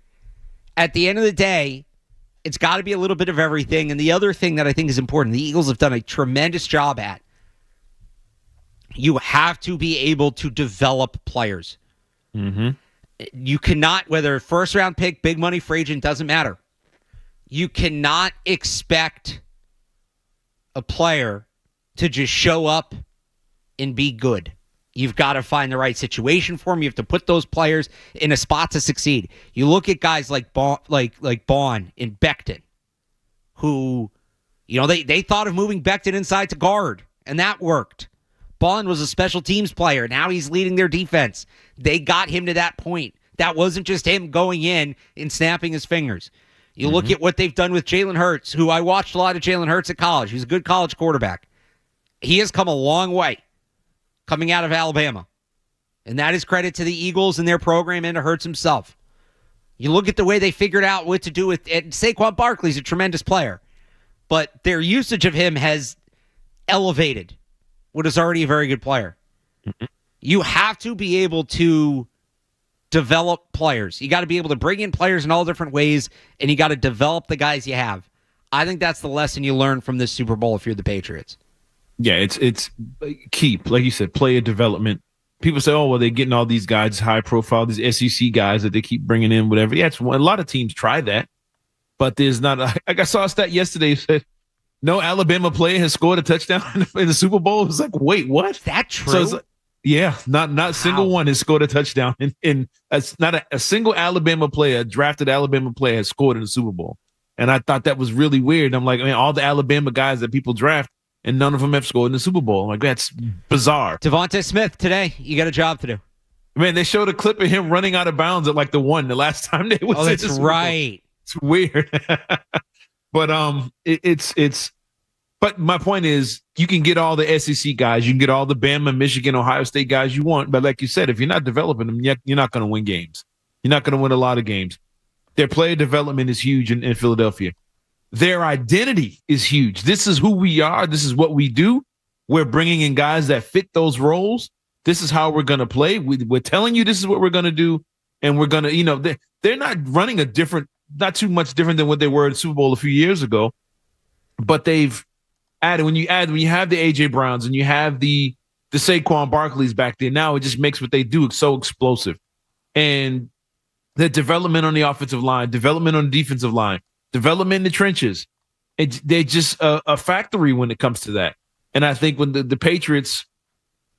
At the end of the day, it's got to be a little bit of everything. And the other thing that I think is important, the Eagles have done a tremendous job at, you have to be able to develop players. You cannot, whether first-round pick, big money, free agent, doesn't matter. You cannot expect a player to just show up and be good. You've got to find the right situation for them. You have to put those players in a spot to succeed. You look at guys like Bond and Becton, who, they thought of moving Becton inside to guard, and that worked. Bond was a special teams player. Now he's leading their defense. They got him to that point. That wasn't just him going in and snapping his fingers. You look at what they've done with Jalen Hurts, who I watched a lot of Jalen Hurts at college. He's a good college quarterback. He has come a long way coming out of Alabama. And that is credit to the Eagles and their program and to Hurts himself. You look at the way they figured out what to do with it. Saquon Barkley's a tremendous player. But their usage of him has elevated what is already a very good player. You have to be able to develop players. You got to be able to bring in players in all different ways, and you got to develop the guys you have. I think that's the lesson you learn from this Super Bowl if you're the Patriots. Yeah, it's keep, like you said, player development. People say, oh, well, they're getting all these guys high profile, these SEC guys that they keep bringing in, whatever. Yeah, a lot of teams try that, but there's not like I saw a stat yesterday that said no Alabama player has scored a touchdown in the Super Bowl. It was like, wait, what? Is that true? So it's like, yeah, not a single one has scored a touchdown in not a single Alabama player, drafted Alabama player, has scored in the Super Bowl. And I thought that was really weird. I'm like, I mean, all the Alabama guys that people draft, and none of them have scored in the Super Bowl. I'm like, that's bizarre. Devontae Smith today, you got a job to do. Man, they showed a clip of him running out of bounds at like the last time they was. Oh, that's right. It's weird. But But my point is, you can get all the SEC guys, you can get all the Bama, Michigan, Ohio State guys you want. But like you said, if you're not developing them, you're not going to win games. You're not going to win a lot of games. Their player development is huge in Philadelphia. Their identity is huge. This is who we are. This is what we do. We're bringing in guys that fit those roles. This is how we're going to play. We're telling you this is what we're going to do. And we're going to, they're not running not too much different than what they were at Super Bowl a few years ago. But they've added, when you have the A.J. Browns and you have the Saquon Barkleys back there, now it just makes what they do so explosive. And the development on the offensive line, development on the defensive line, development in the trenches. They're just a factory when it comes to that. And I think when the Patriots,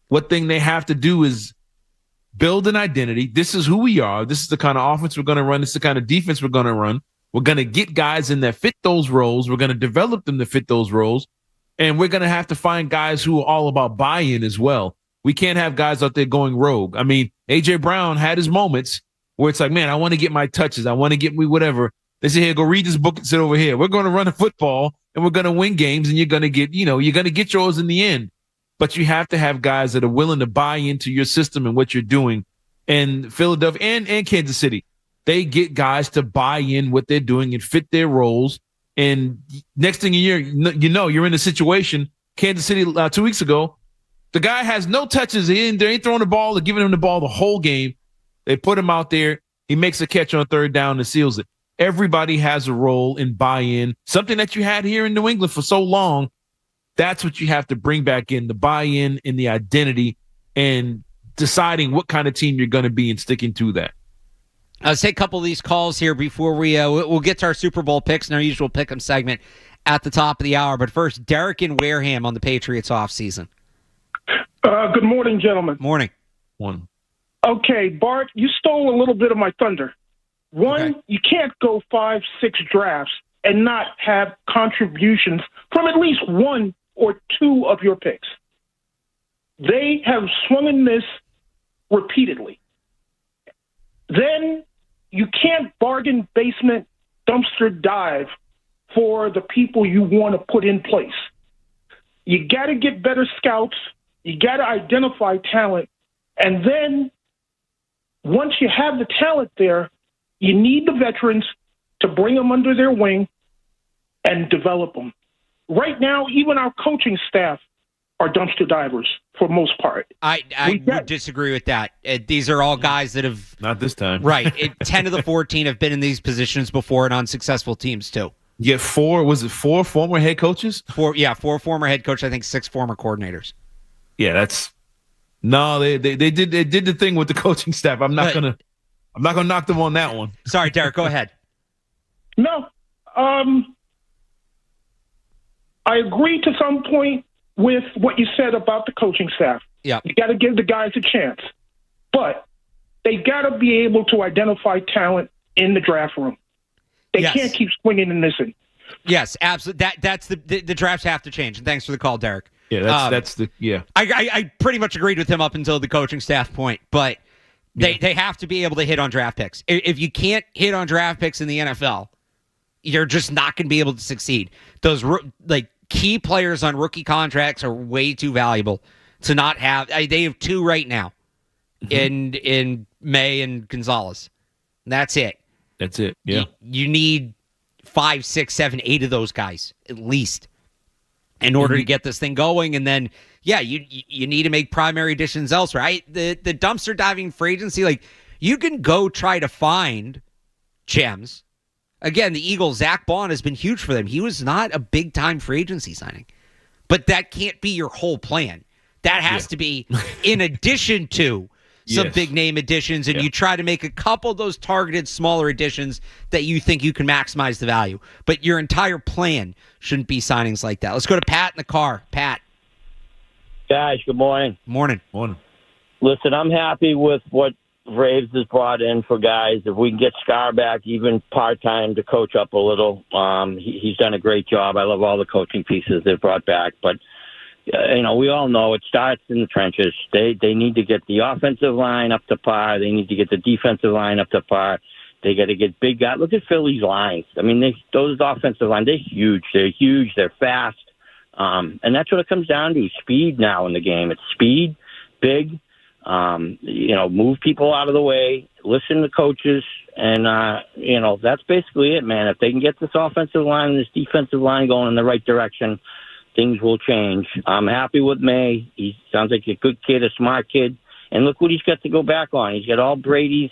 what thing they have to do is build an identity. This is who we are. This is the kind of offense we're going to run. This is the kind of defense we're going to run. We're going to get guys in that fit those roles. We're going to develop them to fit those roles. And we're going to have to find guys who are all about buy-in as well. We can't have guys out there going rogue. I mean, A.J. Brown had his moments where it's like, man, I want to get my touches. I want to get me whatever. They say, here, go read this book and sit over here. We're going to run a football and we're going to win games and you're going to get yours in the end. But you have to have guys that are willing to buy into your system and what you're doing. And Philadelphia and Kansas City, they get guys to buy in what they're doing and fit their roles. And next thing you're in a situation, Kansas City 2 weeks ago, the guy has no touches. They ain't throwing the ball or giving him the ball the whole game. They put him out there. He makes a catch on third down and seals it. Everybody has a role in buy-in, something that you had here in New England for so long. That's what you have to bring back in, the buy-in and the identity and deciding what kind of team you're going to be and sticking to that. Let's take a couple of these calls here before we'll get to our Super Bowl picks and our usual pick 'em segment at the top of the hour. But first, Derek in Wareham on the Patriots offseason. Good morning, gentlemen. Morning. One. Okay, Bart, you stole a little bit of my thunder. One, you can't go 5-6 drafts and not have contributions from at least one or two of your picks. They have swung and missed repeatedly. Then you can't bargain basement dumpster dive for the people you want to put in place. You got to get better scouts. You got to identify talent. And then once you have the talent there, you need the veterans to bring them under their wing and develop them. Right now, even our coaching staff are dumpster divers for most part. I would disagree with that. These are all guys that have... Not this time. Right. 10 of the 14 have been in these positions before and on successful teams, too. You get four former head coaches? Four former head coaches, I think 6 former coordinators. Yeah, that's... No, they did the thing with the coaching staff. I'm not gonna knock them on that one. Sorry, Derek, go ahead. No. I agree to some point with what you said about the coaching staff. Yeah. You got to give the guys a chance. But they got to be able to identify talent in the draft room. They can't keep swinging and missing. Yes, absolutely. That's the drafts have to change. And thanks for the call, Derek. Yeah, I pretty much agreed with him up until the coaching staff point, but they have to be able to hit on draft picks. If you can't hit on draft picks in the NFL, you're just not going to be able to succeed. Those key players on rookie contracts are way too valuable to not have. They have 2 right now, in Maye and Gonzalez. That's it. That's it. Yeah. You need 5, 6, 7, 8 of those guys at least in order to get this thing going. And then, you need to make primary additions elsewhere. The dumpster diving free agency, you can go try to find gems. Again, the Eagles, Zach Bond has been huge for them. He was not a big-time free agency signing. But that can't be your whole plan. That has to be in addition to some big-name additions, and you try to make a couple of those targeted smaller additions that you think you can maximize the value. But your entire plan shouldn't be signings like that. Let's go to Pat in the car. Pat. Guys, good morning. Morning. Morning. Listen, I'm happy with what Graves is brought in for guys. If we can get Scar back, even part-time, to coach up a little, he's done a great job. I love all the coaching pieces they've brought back. But, we all know it starts in the trenches. They need to get the offensive line up to par. They need to get the defensive line up to par. They got to get big guys. Look at Philly's lines. I mean, those offensive lines, they're huge. They're fast. And that's what it comes down to, speed now in the game. It's speed, big, move people out of the way, listen to coaches, and, that's basically it, man. If they can get this offensive line and this defensive line going in the right direction, things will change. I'm happy with Maye. He sounds like a good kid, a smart kid. And look what he's got to go back on. He's got all Brady's,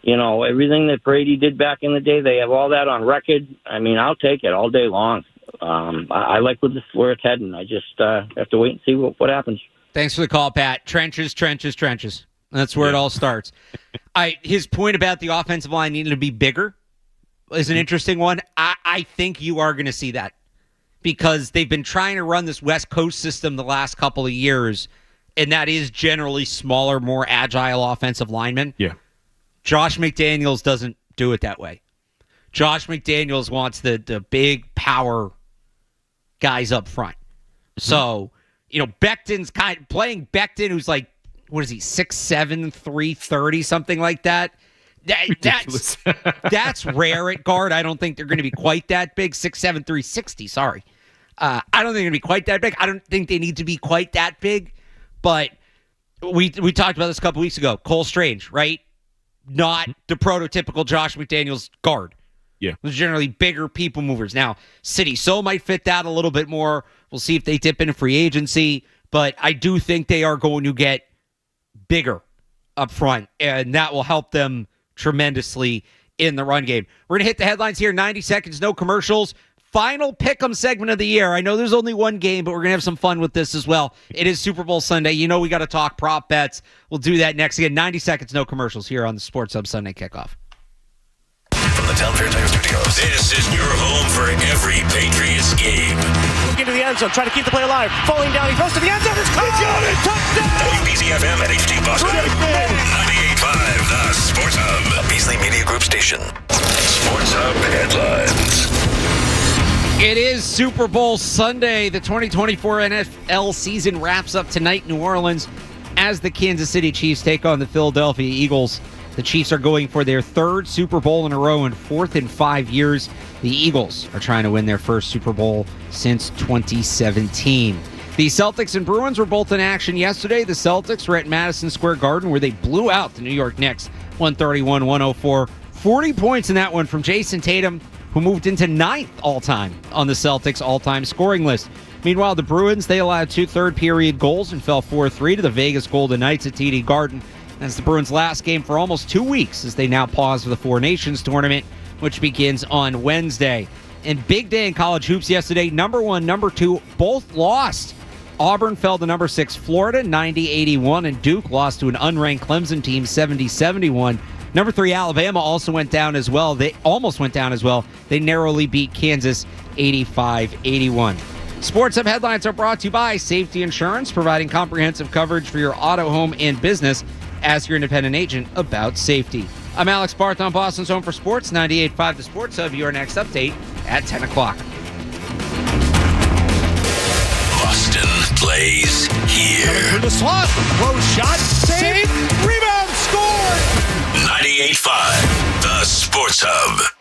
everything that Brady did back in the day. They have all that on record. I mean, I'll take it all day long. I like where it's heading. I just have to wait and see what happens. Thanks for the call, Pat. Trenches. That's where it all starts. His point about the offensive line needing to be bigger is an interesting one. I think you are going to see that because they've been trying to run this West Coast system the last couple of years, and that is generally smaller, more agile offensive linemen. Yeah. Josh McDaniels doesn't do it that way. Josh McDaniels wants the big power guys up front. So, Becton's playing Becton, who's like, what is he, 6'7", 330, something like that. That's rare at guard. I don't think they're going to be quite that big. 6'7", 360, sorry. I don't think they're going to be quite that big. I don't think they need to be quite that big. But we talked about this a couple weeks ago. Cole Strange, right? Not the prototypical Josh McDaniels guard. Yeah. Those are generally bigger people movers. Now, City So might fit that a little bit more. We'll see if they dip into free agency. But I do think they are going to get bigger up front, and that will help them tremendously in the run game. We're going to hit the headlines here. 90 seconds, no commercials. Final pick'em segment of the year. I know there's only one game, but we're going to have some fun with this as well. It is Super Bowl Sunday. We got to talk prop bets. We'll do that next. Again, 90 seconds, no commercials here on the Sports Hub Sunday Kickoff. From the Town Fair Tire Studios, this is your home for every Patriots game. Look into the end zone, trying to keep the play alive. Falling down, he throws to the end zone. It's caught! Touchdown! WBZ-FM at HD Boston. 98.5, the Sports Hub. A Beasley Media Group station. Sports Hub headlines. It is Super Bowl Sunday. The 2024 NFL season wraps up tonight in New Orleans as the Kansas City Chiefs take on the Philadelphia Eagles. The Chiefs are going for their third Super Bowl in a row and fourth in 5 years. The Eagles are trying to win their first Super Bowl since 2017. The Celtics and Bruins were both in action yesterday. The Celtics were at Madison Square Garden where they blew out the New York Knicks 131-104. 40 points in that one from Jason Tatum, who moved into ninth all-time on the Celtics all-time scoring list. Meanwhile, the Bruins, they allowed 2 third-period goals and fell 4-3 to the Vegas Golden Knights at TD Garden. That's the Bruins' last game for almost 2 weeks as they now pause for the Four Nations tournament, which begins on Wednesday. And big day in college hoops yesterday. Number 1, number 2, both lost. Auburn fell to number 6 Florida 90-81, and Duke lost to an unranked Clemson team 70-71. Number 3 Alabama also went down as well. They almost went down as well. They narrowly beat Kansas 85-81. Sports Hub headlines are brought to you by Safety Insurance, providing comprehensive coverage for your auto, home, and business. Ask your independent agent about safety. I'm Alex Barth on Boston's Home for Sports, 98.5 The Sports Hub. Your next update at 10 o'clock. Boston plays here. Coming through the slot. Close shot. Save. Rebound. Scored. 98.5 The Sports Hub.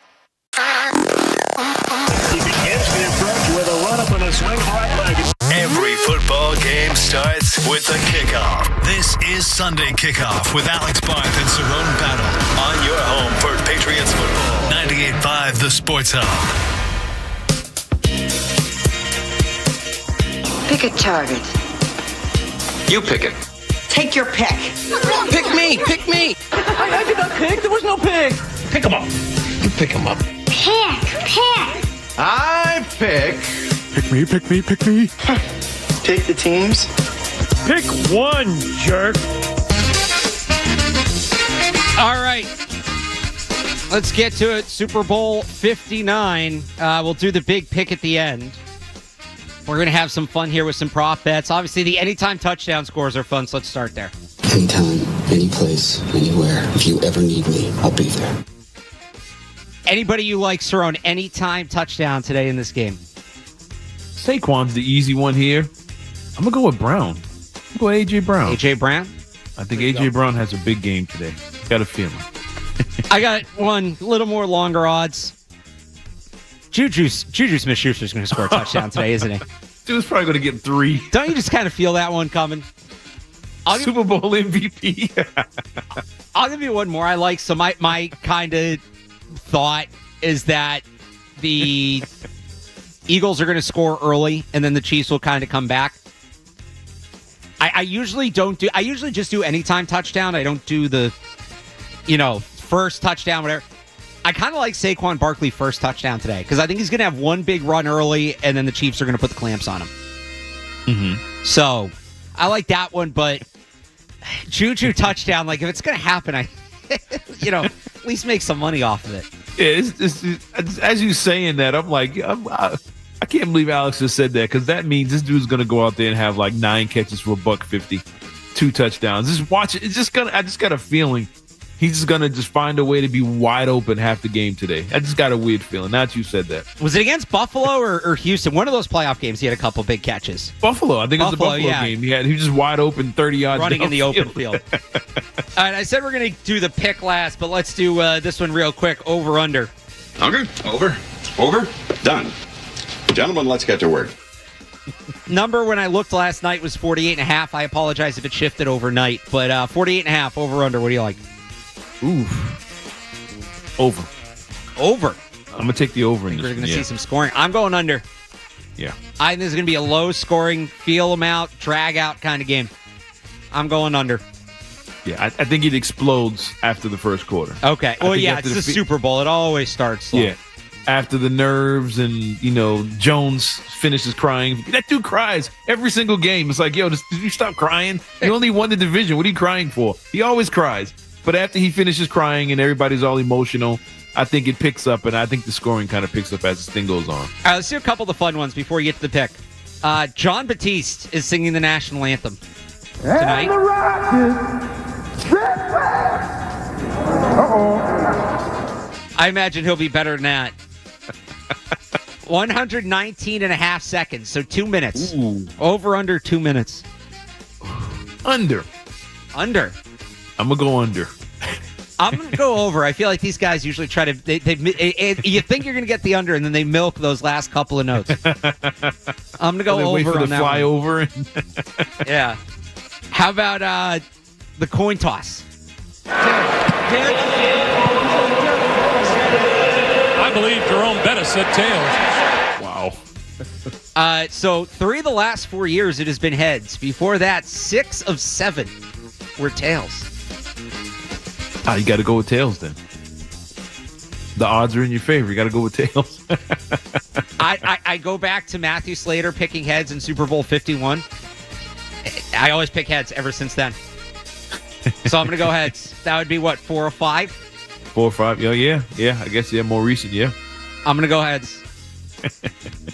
He begins the approach with a run-up and a swing hard leg. Every football game starts with a kickoff. This is Sunday Kickoff with Alex Barth and Cerrone Battle on your home for Patriots football. 98.5 The Sports Hub. Pick a target. You pick it. Take your pick. Pick me. Pick me. I did not pick. There was no pick. Pick him up. You pick him up. Pick. I pick. Pick me, pick me, pick me. Take the teams. Pick one, jerk. All right. Let's get to it. Super Bowl 59. We'll do the big pick at the end. We're going to have some fun here with some prop bets. Obviously, the anytime touchdown scores are fun, so let's start there. Anytime, any place, anywhere. If you ever need me, I'll be there. Anybody you like, Cerrone, anytime touchdown today in this game? Saquon's the easy one here. I'm going to go with Brown. I'm going to go A.J. Brown. A.J. Brown? I think A.J. Brown has a big game today. Got a feeling. I got one little more longer odds. Juju Smith-Schuster's going to score a touchdown today, isn't he? Dude's probably going to get 3. Don't you just kind of feel that one coming? Super Bowl MVP. I'll give you one more I like. So my kind of thought is that the Eagles are going to score early, and then the Chiefs will kind of come back. I usually just do anytime touchdown. I don't do the, first touchdown, whatever. I kind of like Saquon Barkley first touchdown today because I think he's going to have one big run early, and then the Chiefs are going to put the clamps on him. Mm-hmm. So I like that one, but Juju touchdown, like if it's going to happen, I, at least make some money off of it. Yeah, it's, as you saying that, I'm like, I can't believe Alex just said that because that means this dude's going to go out there and have like 9 catches for $150, 2 touchdowns. Just watch it. I just got a feeling he's just going to just find a way to be wide open half the game today. I just got a weird feeling. Now that you said that. Was it against Buffalo or Houston? One of those playoff games, he had a couple big catches. Buffalo. I think it was the Buffalo game. He was just wide open, 30 yards. Running in the open field. All right, I said we're going to do the pick last, but let's do this one real quick. Over, under. Okay, over, done. Gentlemen, let's get to work. Number when I looked last night was 48.5. I apologize if it shifted overnight, but 48.5 over under. What do you like? Ooh, over. I'm gonna take the over. We're gonna see some scoring. I'm going under. Yeah, I think this is gonna be a low scoring, feel them out, drag out kind of game. I'm going under. Yeah, I think it explodes after the first quarter. Okay. Well, yeah, it's the Super Bowl. It always starts slow. Yeah. After the nerves and, Jones finishes crying. That dude cries every single game. It's like, yo, did you stop crying? You only won the division. What are you crying for? He always cries. But after he finishes crying and everybody's all emotional, I think it picks up, and I think the scoring kind of picks up as this thing goes on. All right, let's do a couple of the fun ones before we get to the pick. John Batiste is singing the national anthem tonight. And the Rockets, I imagine he'll be better than that. 119 and a half seconds, so 2 minutes. Ooh. Over, under 2 minutes. Under. I'm going to go under. I'm going to go over. I feel like these guys usually try to... you think you're going to get the under, and then they milk those last couple of notes. I'm going to go over wait for on the that fly one. over. Yeah. How about the coin toss? I believe Jerome Bettis said tails. Wow. So 3 of the last 4 years, it has been heads. Before that, 6 of 7 were tails. You got to go with tails then. The odds are in your favor. You got to go with tails. I go back to Matthew Slater picking heads in Super Bowl 51. I always pick heads ever since then. So I'm going to go heads. That would be what, 4 or 5? 4 or 5. Yeah. I guess more recent. Yeah. I'm going to go heads.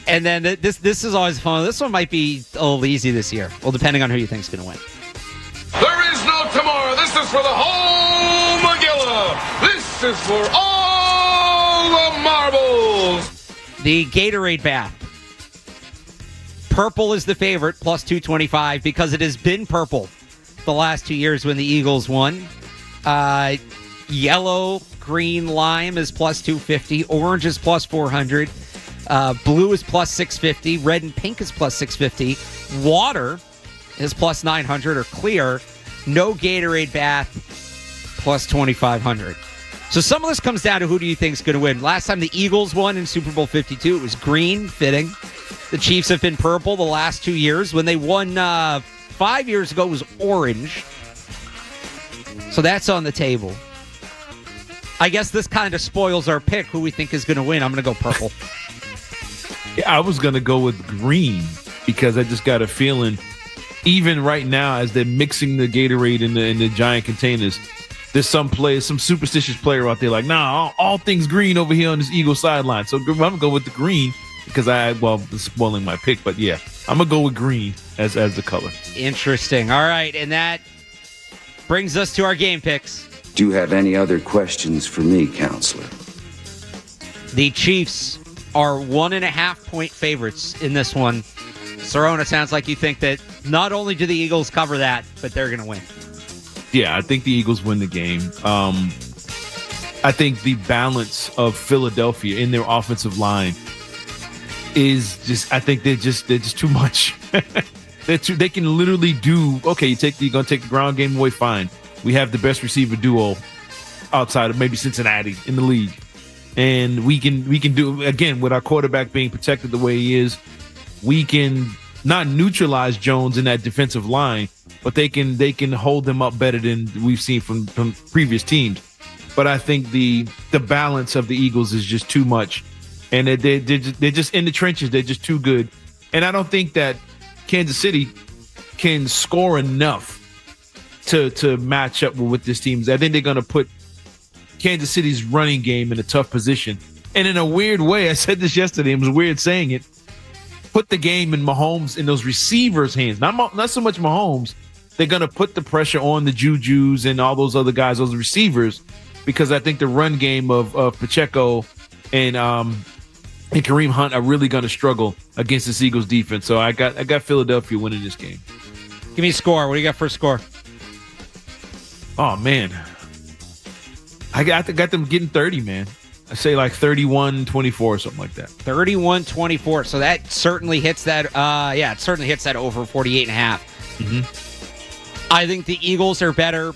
And then this is always fun. This one might be a little easy this year. Well, depending on who you think is going to win. There is no tomorrow. This is for the whole Magilla. This is for all the marbles. The Gatorade bath. Purple is the favorite, plus 225, because it has been purple the last 2 years when the Eagles won. Yellow, green, lime is plus 250. Orange is plus 400. Blue is plus 650. Red and pink is plus 650. Water is plus 900, or clear. No Gatorade bath, plus 2,500. So some of this comes down to who do you think is going to win. Last time the Eagles won in Super Bowl 52, it was green, fitting. The Chiefs have been purple the last 2 years. When they won 5 years ago, it was orange. So that's on the table. I guess this kind of spoils our pick, who we think is going to win. I'm going to go purple. Yeah, I was going to go with green because I just got a feeling, even right now, as they're mixing the Gatorade in the giant containers, there's some superstitious player out there like, nah, all things green over here on this Eagle sideline. So I'm going to go with the green because it's spoiling my pick. But yeah, I'm going to go with green as the color. Interesting. All right. And that Brings us to our game picks. Do you have any other questions for me, counselor? The Chiefs are 1.5-point favorites in this one. Cerrone, it sounds like you think that not only do the Eagles cover that, but they're going to win. Yeah, I think the Eagles win the game. I think the balance of Philadelphia in their offensive line is just, I think they're just too much. They can literally do, okay, you're going to take the ground game away, fine. We have the best receiver duo outside of maybe Cincinnati in the league. And we can do, again, with our quarterback being protected the way he is, we can not neutralize Jones in that defensive line, but they can hold them up better than we've seen from previous teams. But I think the balance of the Eagles is just too much. And they're just in the trenches. They're just too good. And I don't think that Kansas City can score enough to match up with this team. I think they're going to put Kansas City's running game in a tough position. And in a weird way, I said this yesterday, it was weird saying it, put the game in Mahomes, in those receivers' hands. Not so much Mahomes. They're going to put the pressure on the Jujus and all those other guys, those receivers, because I think the run game of Pacheco and Kareem Hunt are really going to struggle against this Eagles defense. So I got Philadelphia winning this game. Give me a score. What do you got for a score? Oh, man. I got them getting 30, man. I say like 31-24 or something like that. 31-24. So that certainly hits that. It certainly hits that over 48.5. Mm-hmm. I think the Eagles are better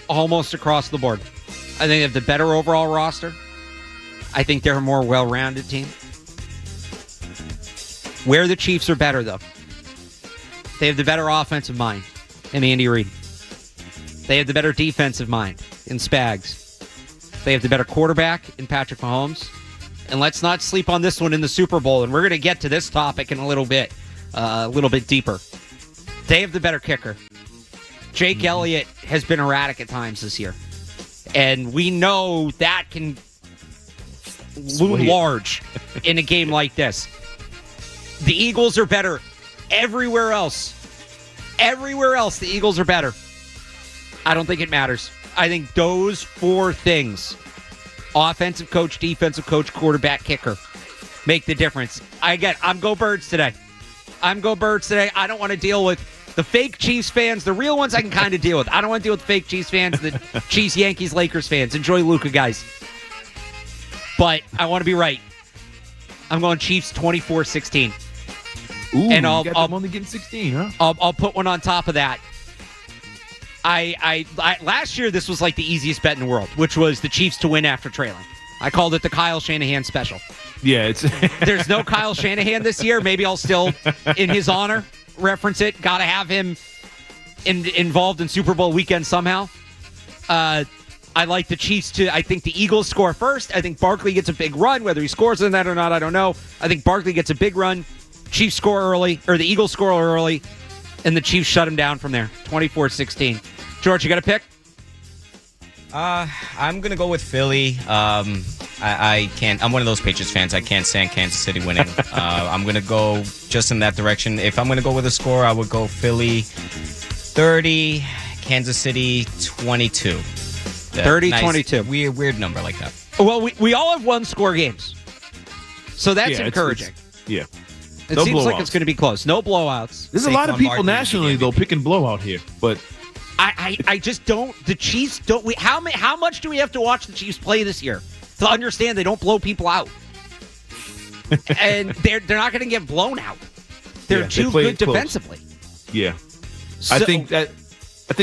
almost across the board. I think they have the better overall roster. I think they're a more well-rounded team. Where the Chiefs are better, though, they have the better offensive mind in Andy Reid. They have the better defensive mind in Spags. They have the better quarterback in Patrick Mahomes. And let's not sleep on this one in the Super Bowl. And we're going to get to this topic in a little bit deeper. They have the better kicker. Jake Elliott has been erratic at times this year. And we know that can loom large in a game like this. The Eagles are better everywhere else. Everywhere else, the Eagles are better. I don't think it matters. I think those four things, offensive coach, defensive coach, quarterback, kicker, make the difference. I'm go Birds today. I don't want to deal with the fake Chiefs fans. The real ones I can kind of deal with. I don't want to deal with the fake Chiefs fans, the Chiefs, Yankees, Lakers fans. Enjoy Luka, guys. But I want to be right. I'm going Chiefs 24-16. Ooh, and I'm only getting 16, huh? I'll put one on top of that. I last year this was like the easiest bet in the world, which was the Chiefs to win after trailing. I called it the Kyle Shanahan special. Yeah, there's no Kyle Shanahan this year. Maybe I'll still, in his honor, reference it. Got to have him involved in Super Bowl weekend somehow. I like the Chiefs I think the Eagles score first. I think Barkley gets a big run. Whether he scores in that or not, I don't know. I think Barkley gets a big run. Chiefs score early, or the Eagles score early, and the Chiefs shut him down from there. 24-16. George, you got a pick? I'm going to go with Philly. I can't. I'm one of those Patriots fans. I can't stand Kansas City winning. I'm going to go just in that direction. If I'm going to go with a score, I would go Philly 30, Kansas City 22. 30-22. Nice, weird number like that. Well, we all have one-score games. So that's encouraging. Yeah. It seems like it's going to be close. No blowouts. There's a lot of people nationally, though, picking blowout here. But I just don't. The Chiefs don't. How much do we have to watch the Chiefs play this year to understand they don't blow people out? And they're not going to get blown out. They're too good defensively. Yeah. So, I think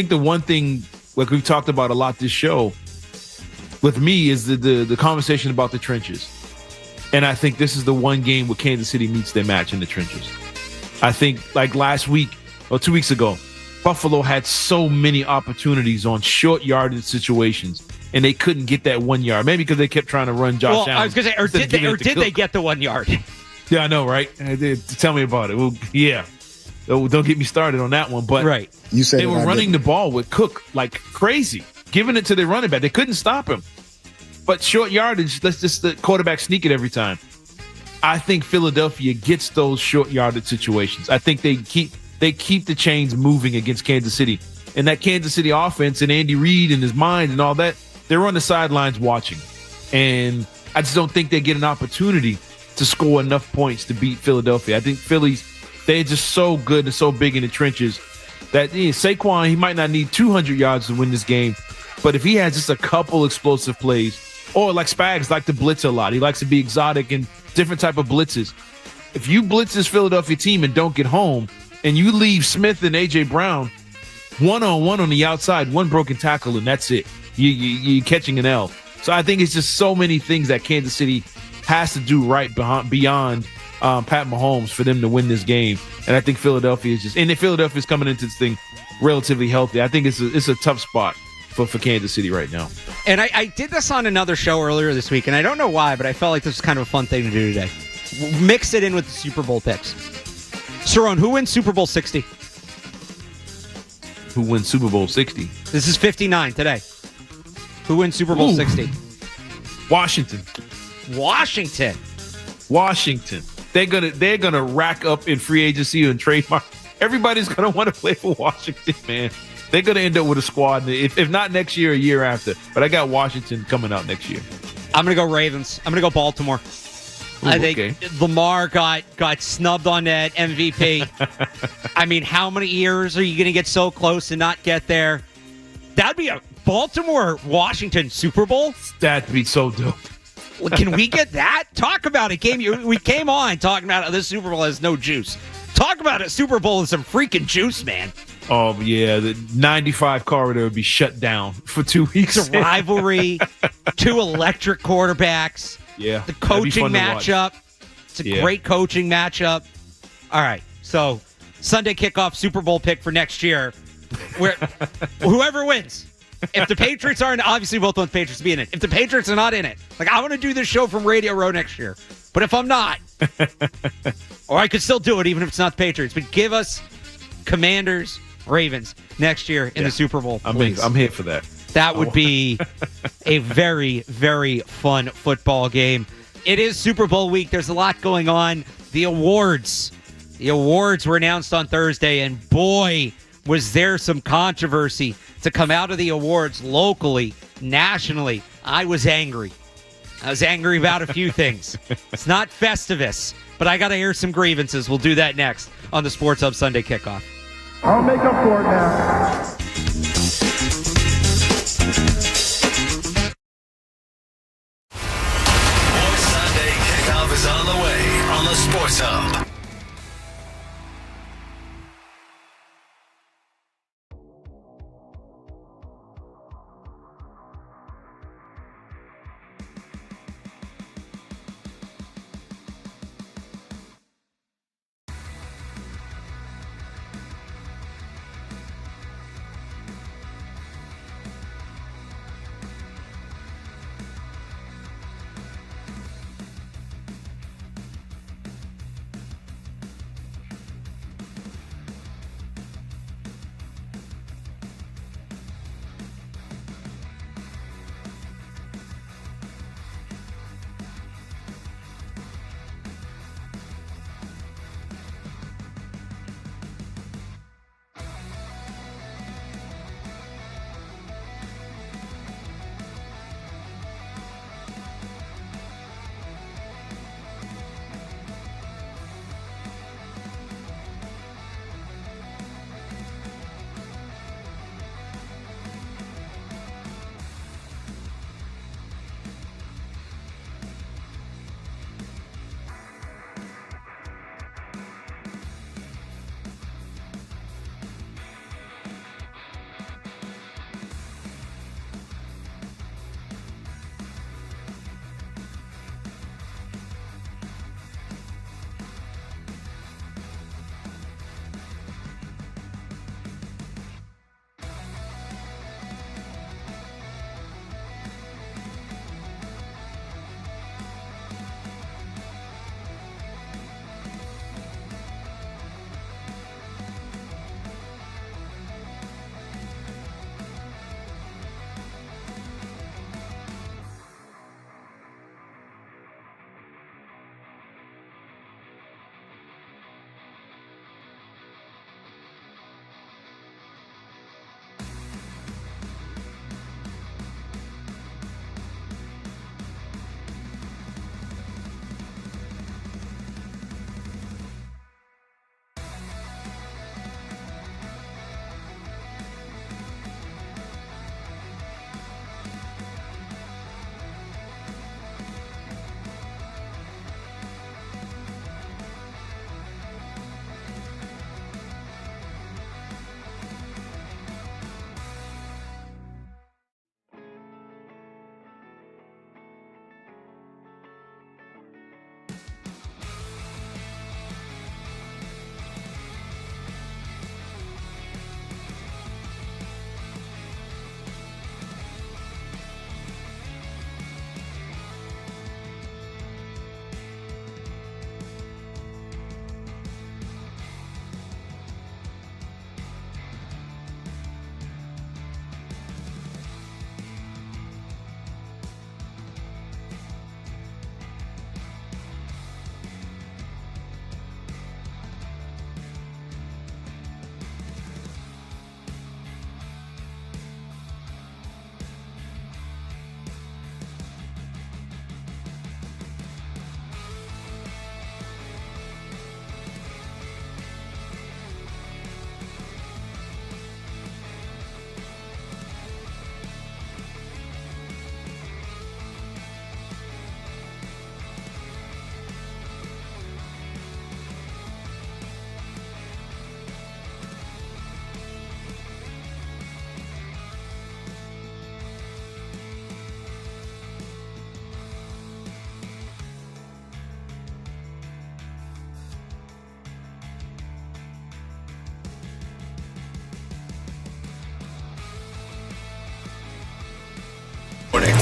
the one thing, like we've talked about a lot this show, with me is the conversation about the trenches. And I think this is the one game where Kansas City meets their match in the trenches. I think like last week or 2 weeks ago, Buffalo had so many opportunities on short yardage situations, and they couldn't get that 1 yard. Maybe because they kept trying to run Josh Allen. I was going to say, or did they get the 1 yard? Yeah, I know, right? Tell me about it. Well, yeah. Don't get me started on that one. But right. You said they were running the ball with Cook like crazy, giving it to their running back. They couldn't stop him. But short yardage, let's just the quarterback sneak it every time. I think Philadelphia gets those short yardage situations. I think they keep the chains moving against Kansas City. And that Kansas City offense and Andy Reid and his mind and all that, they're on the sidelines watching. And I just don't think they get an opportunity to score enough points to beat Philadelphia. I think Phillies, they're just so good and so big in the trenches that Saquon, he might not need 200 yards to win this game. But if he has just a couple explosive plays, or like Spags like to blitz a lot. He likes to be exotic and different type of blitzes. If you blitz this Philadelphia team and don't get home, and you leave Smith and A.J. Brown one-on-one on the outside, one broken tackle, and that's it. You're catching an L. So I think it's just so many things that Kansas City has to do right beyond Pat Mahomes for them to win this game. And I think Philadelphia is Philadelphia's coming into this thing relatively healthy. I think it's a tough spot for Kansas City right now. And I did this on another show earlier this week, and I don't know why, but I felt like this was kind of a fun thing to do today. Mix it in with the Super Bowl picks. Cerrone, who wins Super Bowl 60? Who wins Super Bowl 60? This is 59 today. Who wins Super Bowl 60? Washington. They're gonna rack up in free agency and trademark. Everybody's gonna want to play for Washington, man. They're gonna end up with a squad, if not next year, a year after. But I got Washington coming out next year. I'm gonna go Ravens. I'm gonna go Baltimore. I think Lamar got snubbed on that MVP. I mean, how many years are you going to get so close and not get there? That'd be a Baltimore-Washington Super Bowl. That'd be so dope. Can we get that? Talk about it. We came on talking about how this Super Bowl has no juice. Talk about a Super Bowl with some freaking juice, man. Oh, yeah. The 95 corridor would be shut down for 2 weeks. It's a rivalry. Two electric quarterbacks. Yeah. The coaching matchup. It's a great coaching matchup. All right. So, Sunday kickoff Super Bowl pick for next year. Where whoever wins. If the Patriots aren't, obviously both want the Patriots to be in it. If the Patriots are not in it, I want to do this show from Radio Row next year. But if I'm not, or I could still do it even if it's not the Patriots, but give us Commanders, Ravens next year in the Super Bowl. I'm here for that. That would be a very, very fun football game. It is Super Bowl week. There's a lot going on. The awards were announced on Thursday, and boy, was there some controversy to come out of the awards locally, nationally. I was angry. About a few things. It's not Festivus, but I got to air some grievances. We'll do that next on the Sports Hub Sunday Kickoff. I'll make up for it now. Sunday Kickoff is on the way on the Sports Hub.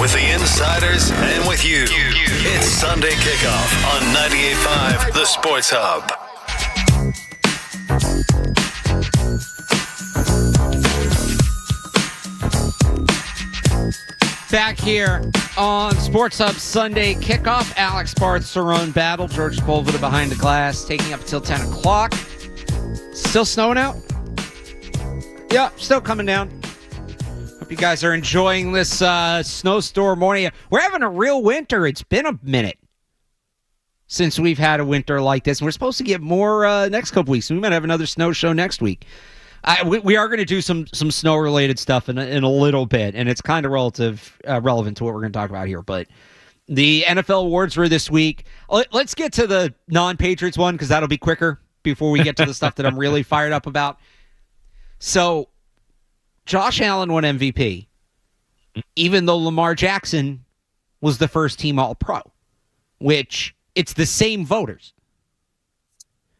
with the insiders and with you. It's Sunday Kickoff on 98.5 The Sports Hub. Back here on Sports Hub Sunday Kickoff. Alex Barth, Cerrone Battle. George Spolvita behind the glass, taking up until 10 o'clock. Still snowing out? Yeah, still coming down. Hope you guys are enjoying this snowstorm morning. We're having a real winter. It's been a minute since we've had a winter like this. And we're supposed to get more next couple weeks. We might have another snow show next week. We are going to do some snow-related stuff in a little bit, and it's kind of relevant to what we're going to talk about here. But the NFL awards were this week. Let's get to the non-Patriots one, because that'll be quicker before we get to the stuff that I'm really fired up about. So, Josh Allen won MVP, even though Lamar Jackson was the first team All-Pro, which it's the same voters.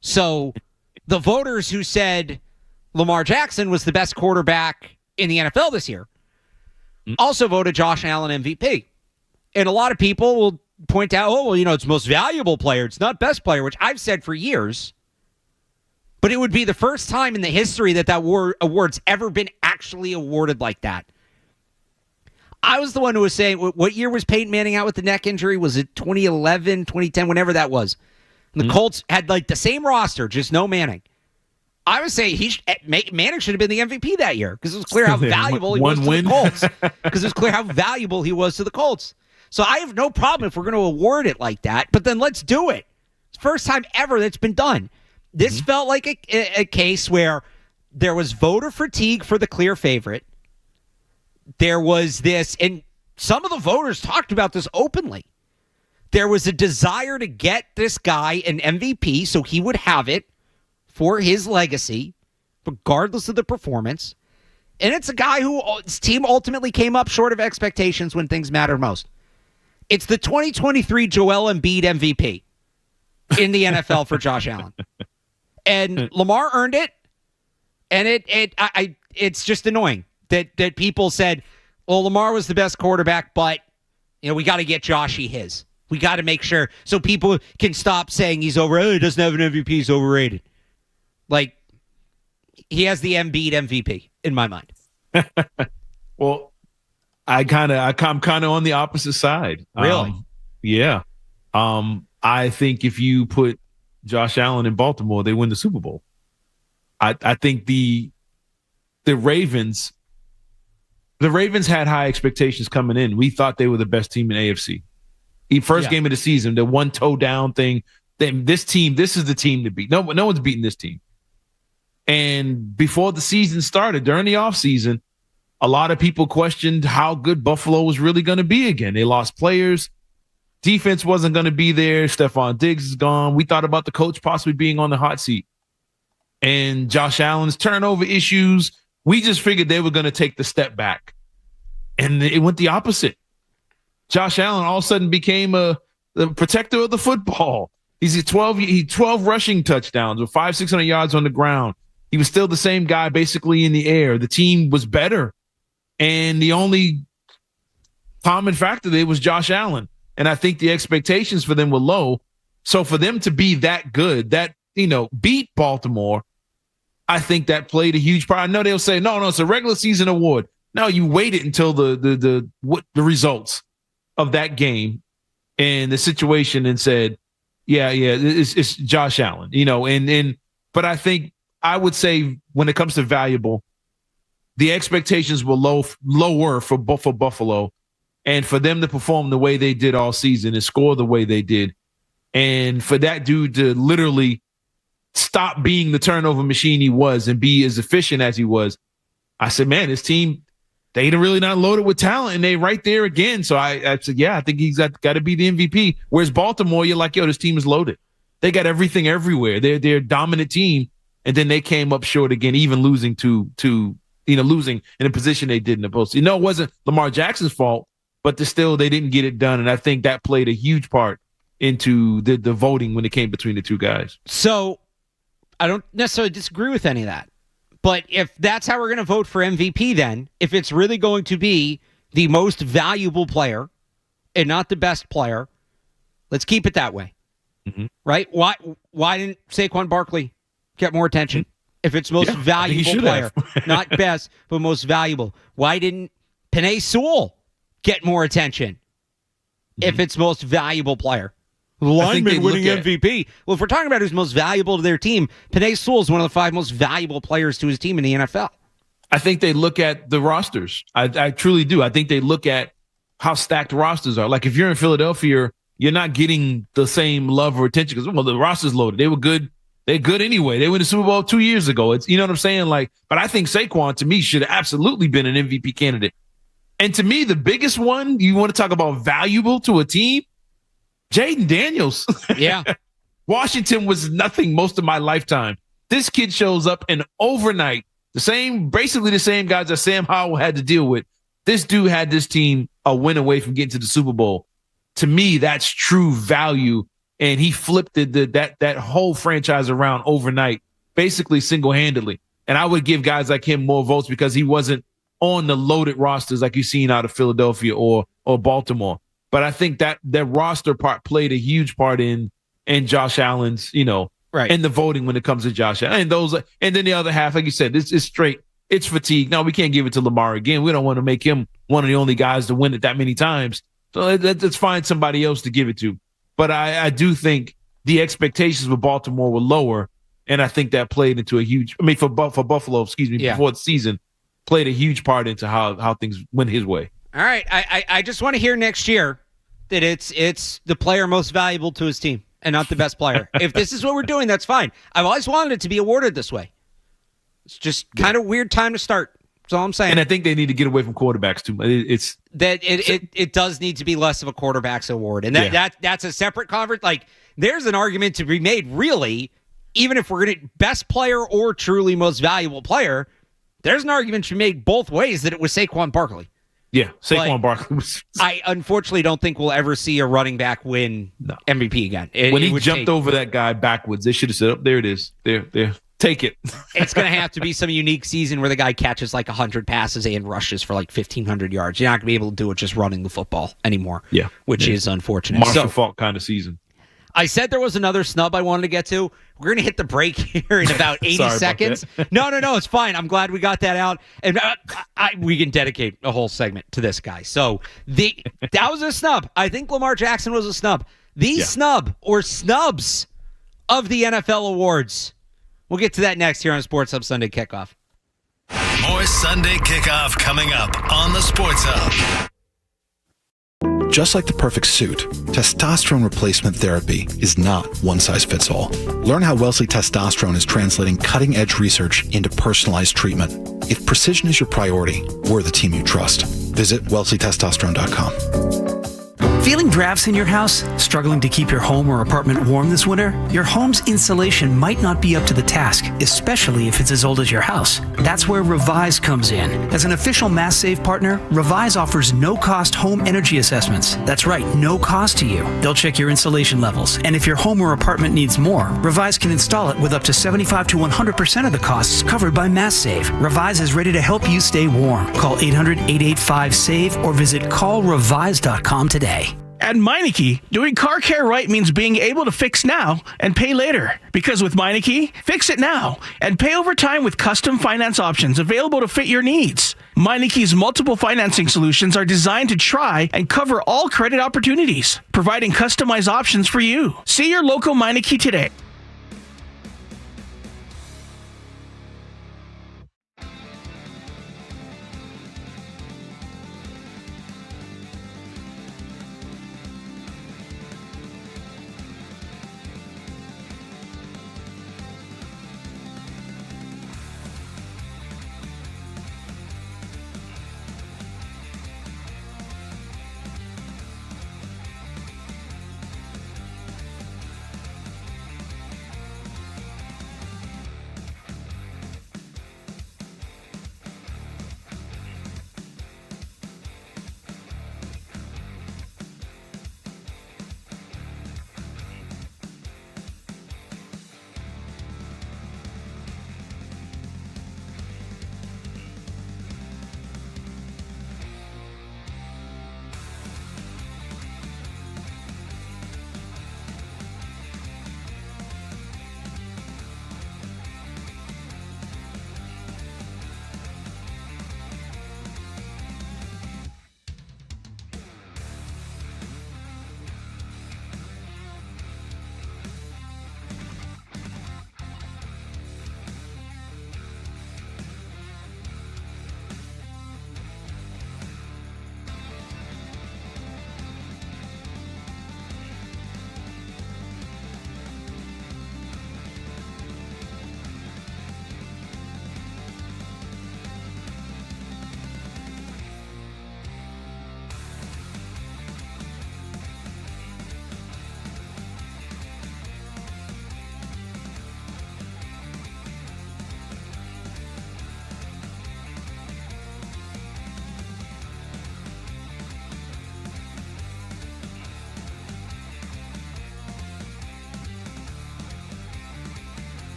So, the voters who said Lamar Jackson was the best quarterback in the NFL this year also voted Josh Allen MVP. And a lot of people will point out, it's most valuable player. It's not best player, which I've said for years. But it would be the first time in the history that award's ever been actually awarded like that. I was the one who was saying, what year was Peyton Manning out with the neck injury? Was it 2011, 2010, whenever that was? And the Colts had the same roster, just no Manning. I would say Manning should have been the MVP that year because it was clear how valuable he was to the Colts. Because it was clear how valuable he was to the Colts. So I have no problem if we're going to award it like that, but then let's do it. It's the first time ever that's been done. This felt like a case where there was voter fatigue for the clear favorite. There was this, and some of the voters talked about this openly. There was a desire to get this guy an MVP so he would have it for his legacy, regardless of the performance. And it's a guy his team ultimately came up short of expectations when things mattered most. It's the 2023 Joel Embiid MVP in the NFL for Josh Allen. And Lamar earned it. And it's just annoying that people said, well, Lamar was the best quarterback, but we got to get Joshy his. We got to make sure so people can stop saying he's overrated. He doesn't have an MVP, he's overrated. He has the Embiid MVP in my mind. Well, I'm kind of on the opposite side. Really? Yeah. I think if you put Josh Allen in Baltimore, they win the Super Bowl. I think the Ravens had high expectations coming in. We thought they were the best team in AFC. First game of the season, the one toe down thing. This is the team to beat. No one's beating this team. And before the season started, during the offseason, a lot of people questioned how good Buffalo was really going to be again. They lost players. Defense wasn't going to be there. Stephon Diggs is gone. We thought about the coach possibly being on the hot seat. And Josh Allen's turnover issues, we just figured they were going to take the step back. And it went the opposite. Josh Allen all of a sudden became the protector of the football. He's 12 rushing touchdowns with 600 yards on the ground. He was still the same guy basically in the air. The team was better. And the only common factor there was Josh Allen. And I think the expectations for them were low. So for them to be that good, beat Baltimore, I think that played a huge part. I know they'll say, no, it's a regular season award. No, you waited until the results of that game and the situation and said, it's Josh Allen, but I think I would say when it comes to valuable, the expectations were lower for Buffalo, and for them to perform the way they did all season and score the way they did, and for that dude to literally stop being the turnover machine he was and be as efficient as he was, I said, man, this team, they ain't really not loaded with talent, and they right there again. So I said, I think he's got to be the MVP. Whereas Baltimore, you're like, this team is loaded. They got everything everywhere. They're a dominant team, and then they came up short again, even losing to losing in a position they did in the postseason. It wasn't Lamar Jackson's fault, but they didn't get it done, and I think that played a huge part into the voting when it came between the two guys. So I don't necessarily disagree with any of that. But if that's how we're going to vote for MVP, then if it's really going to be the most valuable player and not the best player. Let's keep it that way. Mm-hmm. Right? Why didn't Saquon Barkley get more attention? If it's most valuable player, not best, but most valuable. Why didn't Penei Sewell get more attention? If it's most valuable player. Lineman winning MVP. Well, if we're talking about who's most valuable to their team, Penei Sewell is one of the 5 most valuable players to his team in the NFL. I think they look at the rosters. I truly do. I think they look at how stacked rosters are. Like if you're in Philadelphia, you're not getting the same love or attention because, well, the roster's loaded. They were good. They're good anyway. They won the Super Bowl 2 years ago. It's, you know what I'm saying? Like, but I think Saquon, to me, should have absolutely been an MVP candidate. And to me, the biggest one, you want to talk about valuable to a team, Jaden Daniels. Yeah. Washington was nothing most of my lifetime. This kid shows up and overnight, basically the same guys that Sam Howell had to deal with. This dude had this team a win away from getting to the Super Bowl. To me, that's true value. And he flipped that whole franchise around overnight, basically single-handedly. And I would give guys like him more votes because he wasn't on the loaded rosters like you've seen out of Philadelphia or Baltimore. But I think that roster part played a huge part in Josh Allen's, right, in the voting when it comes to Josh Allen. And then the other half, like you said, it's straight. It's fatigue. No, we can't give it to Lamar again. We don't want to make him one of the only guys to win it that many times. So let's find somebody else to give it to. But I do think the expectations for Baltimore were lower, and I think that played into for Buffalo, before the season, played a huge part into how things went his way. All right, I just want to hear next year that it's the player most valuable to his team and not the best player. If this is what we're doing, that's fine. I've always wanted it to be awarded this way. It's just kind of weird time to start. That's all I'm saying. And I think they need to get away from quarterbacks too. It does need to be less of a quarterback's award, and that's a separate conference. Like there's an argument to be made, really, even if we're going to best player or truly most valuable player. There's an argument to be made both ways that it was Saquon Barkley. Yeah, Saquon Barkley was. I unfortunately don't think we'll ever see a running back win MVP again. When he jumped over that guy backwards, they should have said, "Oh, there it is. There. Take it." It's going to have to be some unique season where the guy catches like 100 passes and rushes for like 1,500 yards. You're not going to be able to do it just running the football anymore. Yeah, which is unfortunate. Marshall Faulk kind of season. I said there was another snub I wanted to get to. We're going to hit the break here in about 80 seconds. No, it's fine. I'm glad we got that out. And we can dedicate a whole segment to this guy. So that was a snub. I think Lamar Jackson was a snub. The snub or snubs of the NFL awards. We'll get to that next here on Sports Hub Sunday Kickoff. More Sunday Kickoff coming up on the Sports Hub. Just like the perfect suit, testosterone replacement therapy is not one size fits all. Learn how Wellesley Testosterone is translating cutting-edge research into personalized treatment. If precision is your priority, we're the team you trust. Visit WellesleyTestosterone.com. Feeling drafts in your house? Struggling to keep your home or apartment warm this winter? Your home's insulation might not be up to the task, especially if it's as old as your house. That's where Revise comes in. As an official Mass Save partner, Revise offers no-cost home energy assessments. That's right, no cost to you. They'll check your insulation levels, and if your home or apartment needs more, Revise can install it with up to 75 to 100% of the costs covered by Mass Save. Revise is ready to help you stay warm. Call 800-885-SAVE or visit callrevise.com today. At Meineke, doing car care right means being able to fix now and pay later. Because with Meineke, fix it now and pay over time with custom finance options available to fit your needs. Meineke's multiple financing solutions are designed to try and cover all credit opportunities, providing customized options for you. See your local Meineke today.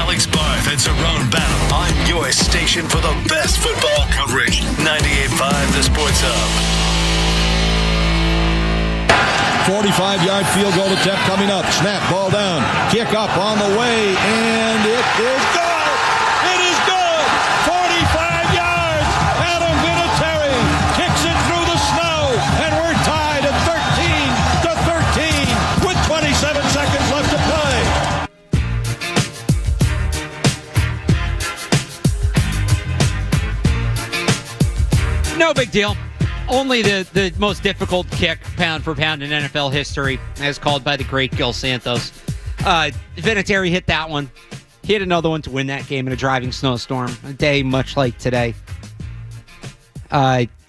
Alex Barth and Cerrone Battle on your station for the best football coverage. 98.5 The Sports Hub. 45-yard field goal attempt coming up. Snap, ball down. Kick up on the way, and it is good. It is good. 45 yards. Adam Vinatieri kicks it through the snow, and we're tied at 13-13 with 27 seconds left to play. No big deal. Only the most difficult kick pound for pound in NFL history, as called by the great Gil Santos. Vinatieri hit that one. He hit another one to win that game in a driving snowstorm, a day much like today.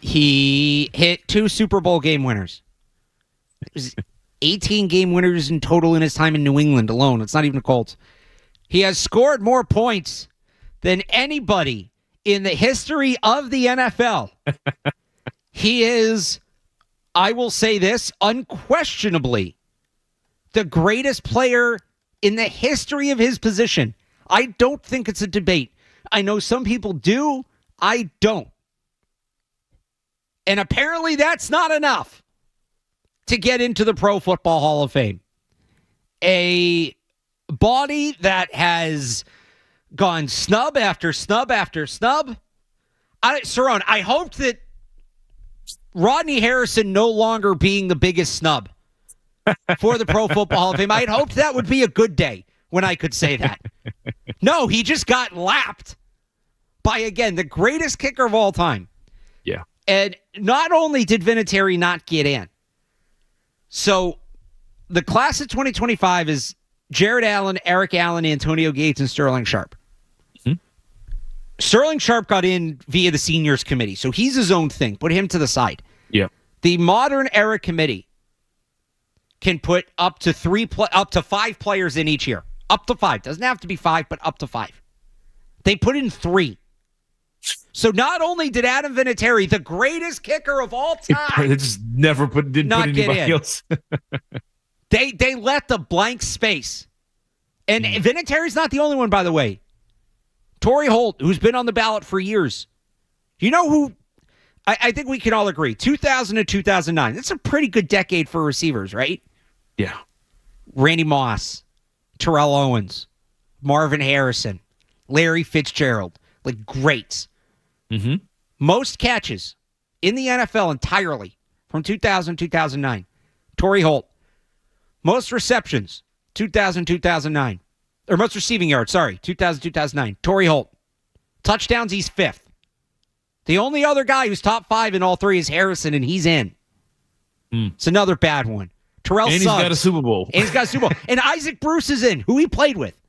He hit 2 Super Bowl game winners. It was 18 game winners in total in his time in New England alone. It's not even the Colts. He has scored more points than anybody in the history of the NFL. He is, I will say this, unquestionably the greatest player in the history of his position. I don't think it's a debate. I know some people do. I don't. And apparently that's not enough to get into the Pro Football Hall of Fame. A body that has gone snub after snub after snub. Cerrone, I hoped that Rodney Harrison no longer being the biggest snub for the Pro Football Hall of Fame. I had hoped that would be a good day when I could say that. No, he just got lapped by, again, the greatest kicker of all time. Yeah. And not only did Vinatieri not get in, so the class of 2025 is Jared Allen, Eric Allen, Antonio Gates, and Sterling Sharp. Sterling Sharp got in via the seniors committee, so he's his own thing. Put him to the side. Yeah. The modern era committee can put up to 5 players in each year. Up to 5. Doesn't have to be 5, but up to 5. They put in 3. So not only did Adam Vinatieri, the greatest kicker of all time, they just didn't put anybody else. they let the blank space. And Vinatieri's not the only one, by the way. Torrey Holt, who's been on the ballot for years. You know who? I think we can all agree. 2000 to 2009. That's a pretty good decade for receivers, right? Yeah. Randy Moss, Terrell Owens, Marvin Harrison, Larry Fitzgerald. Like greats. Mm-hmm. Most catches in the NFL entirely from 2000 to 2009. Torrey Holt. Most receptions, 2000 2009. Or most receiving yards, 2000, 2009. Torrey Holt. Touchdowns, he's 5th. The only other guy who's top 5 in all 3 is Harrison, and he's in. It's another bad one. Terrell Suggs. And he's got a Super Bowl. And Isaac Bruce is in, who he played with.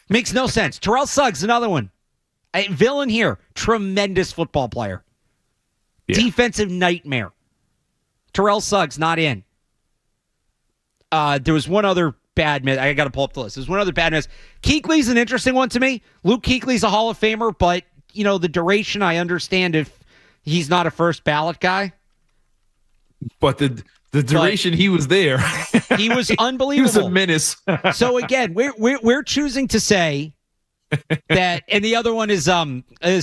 Makes no sense. Terrell Suggs, another one. A villain here. Tremendous football player. Yeah. Defensive nightmare. Terrell Suggs, not in. There was one other bad miss. I got to pull up the list. There's one other bad miss. Kuechly's an interesting one to me. Luke Kuechly's a Hall of Famer, but, you know, the duration, I understand if he's not a first ballot guy. But the duration he was there. He was unbelievable. He was a menace. So, again, we're choosing to say that, and the other one is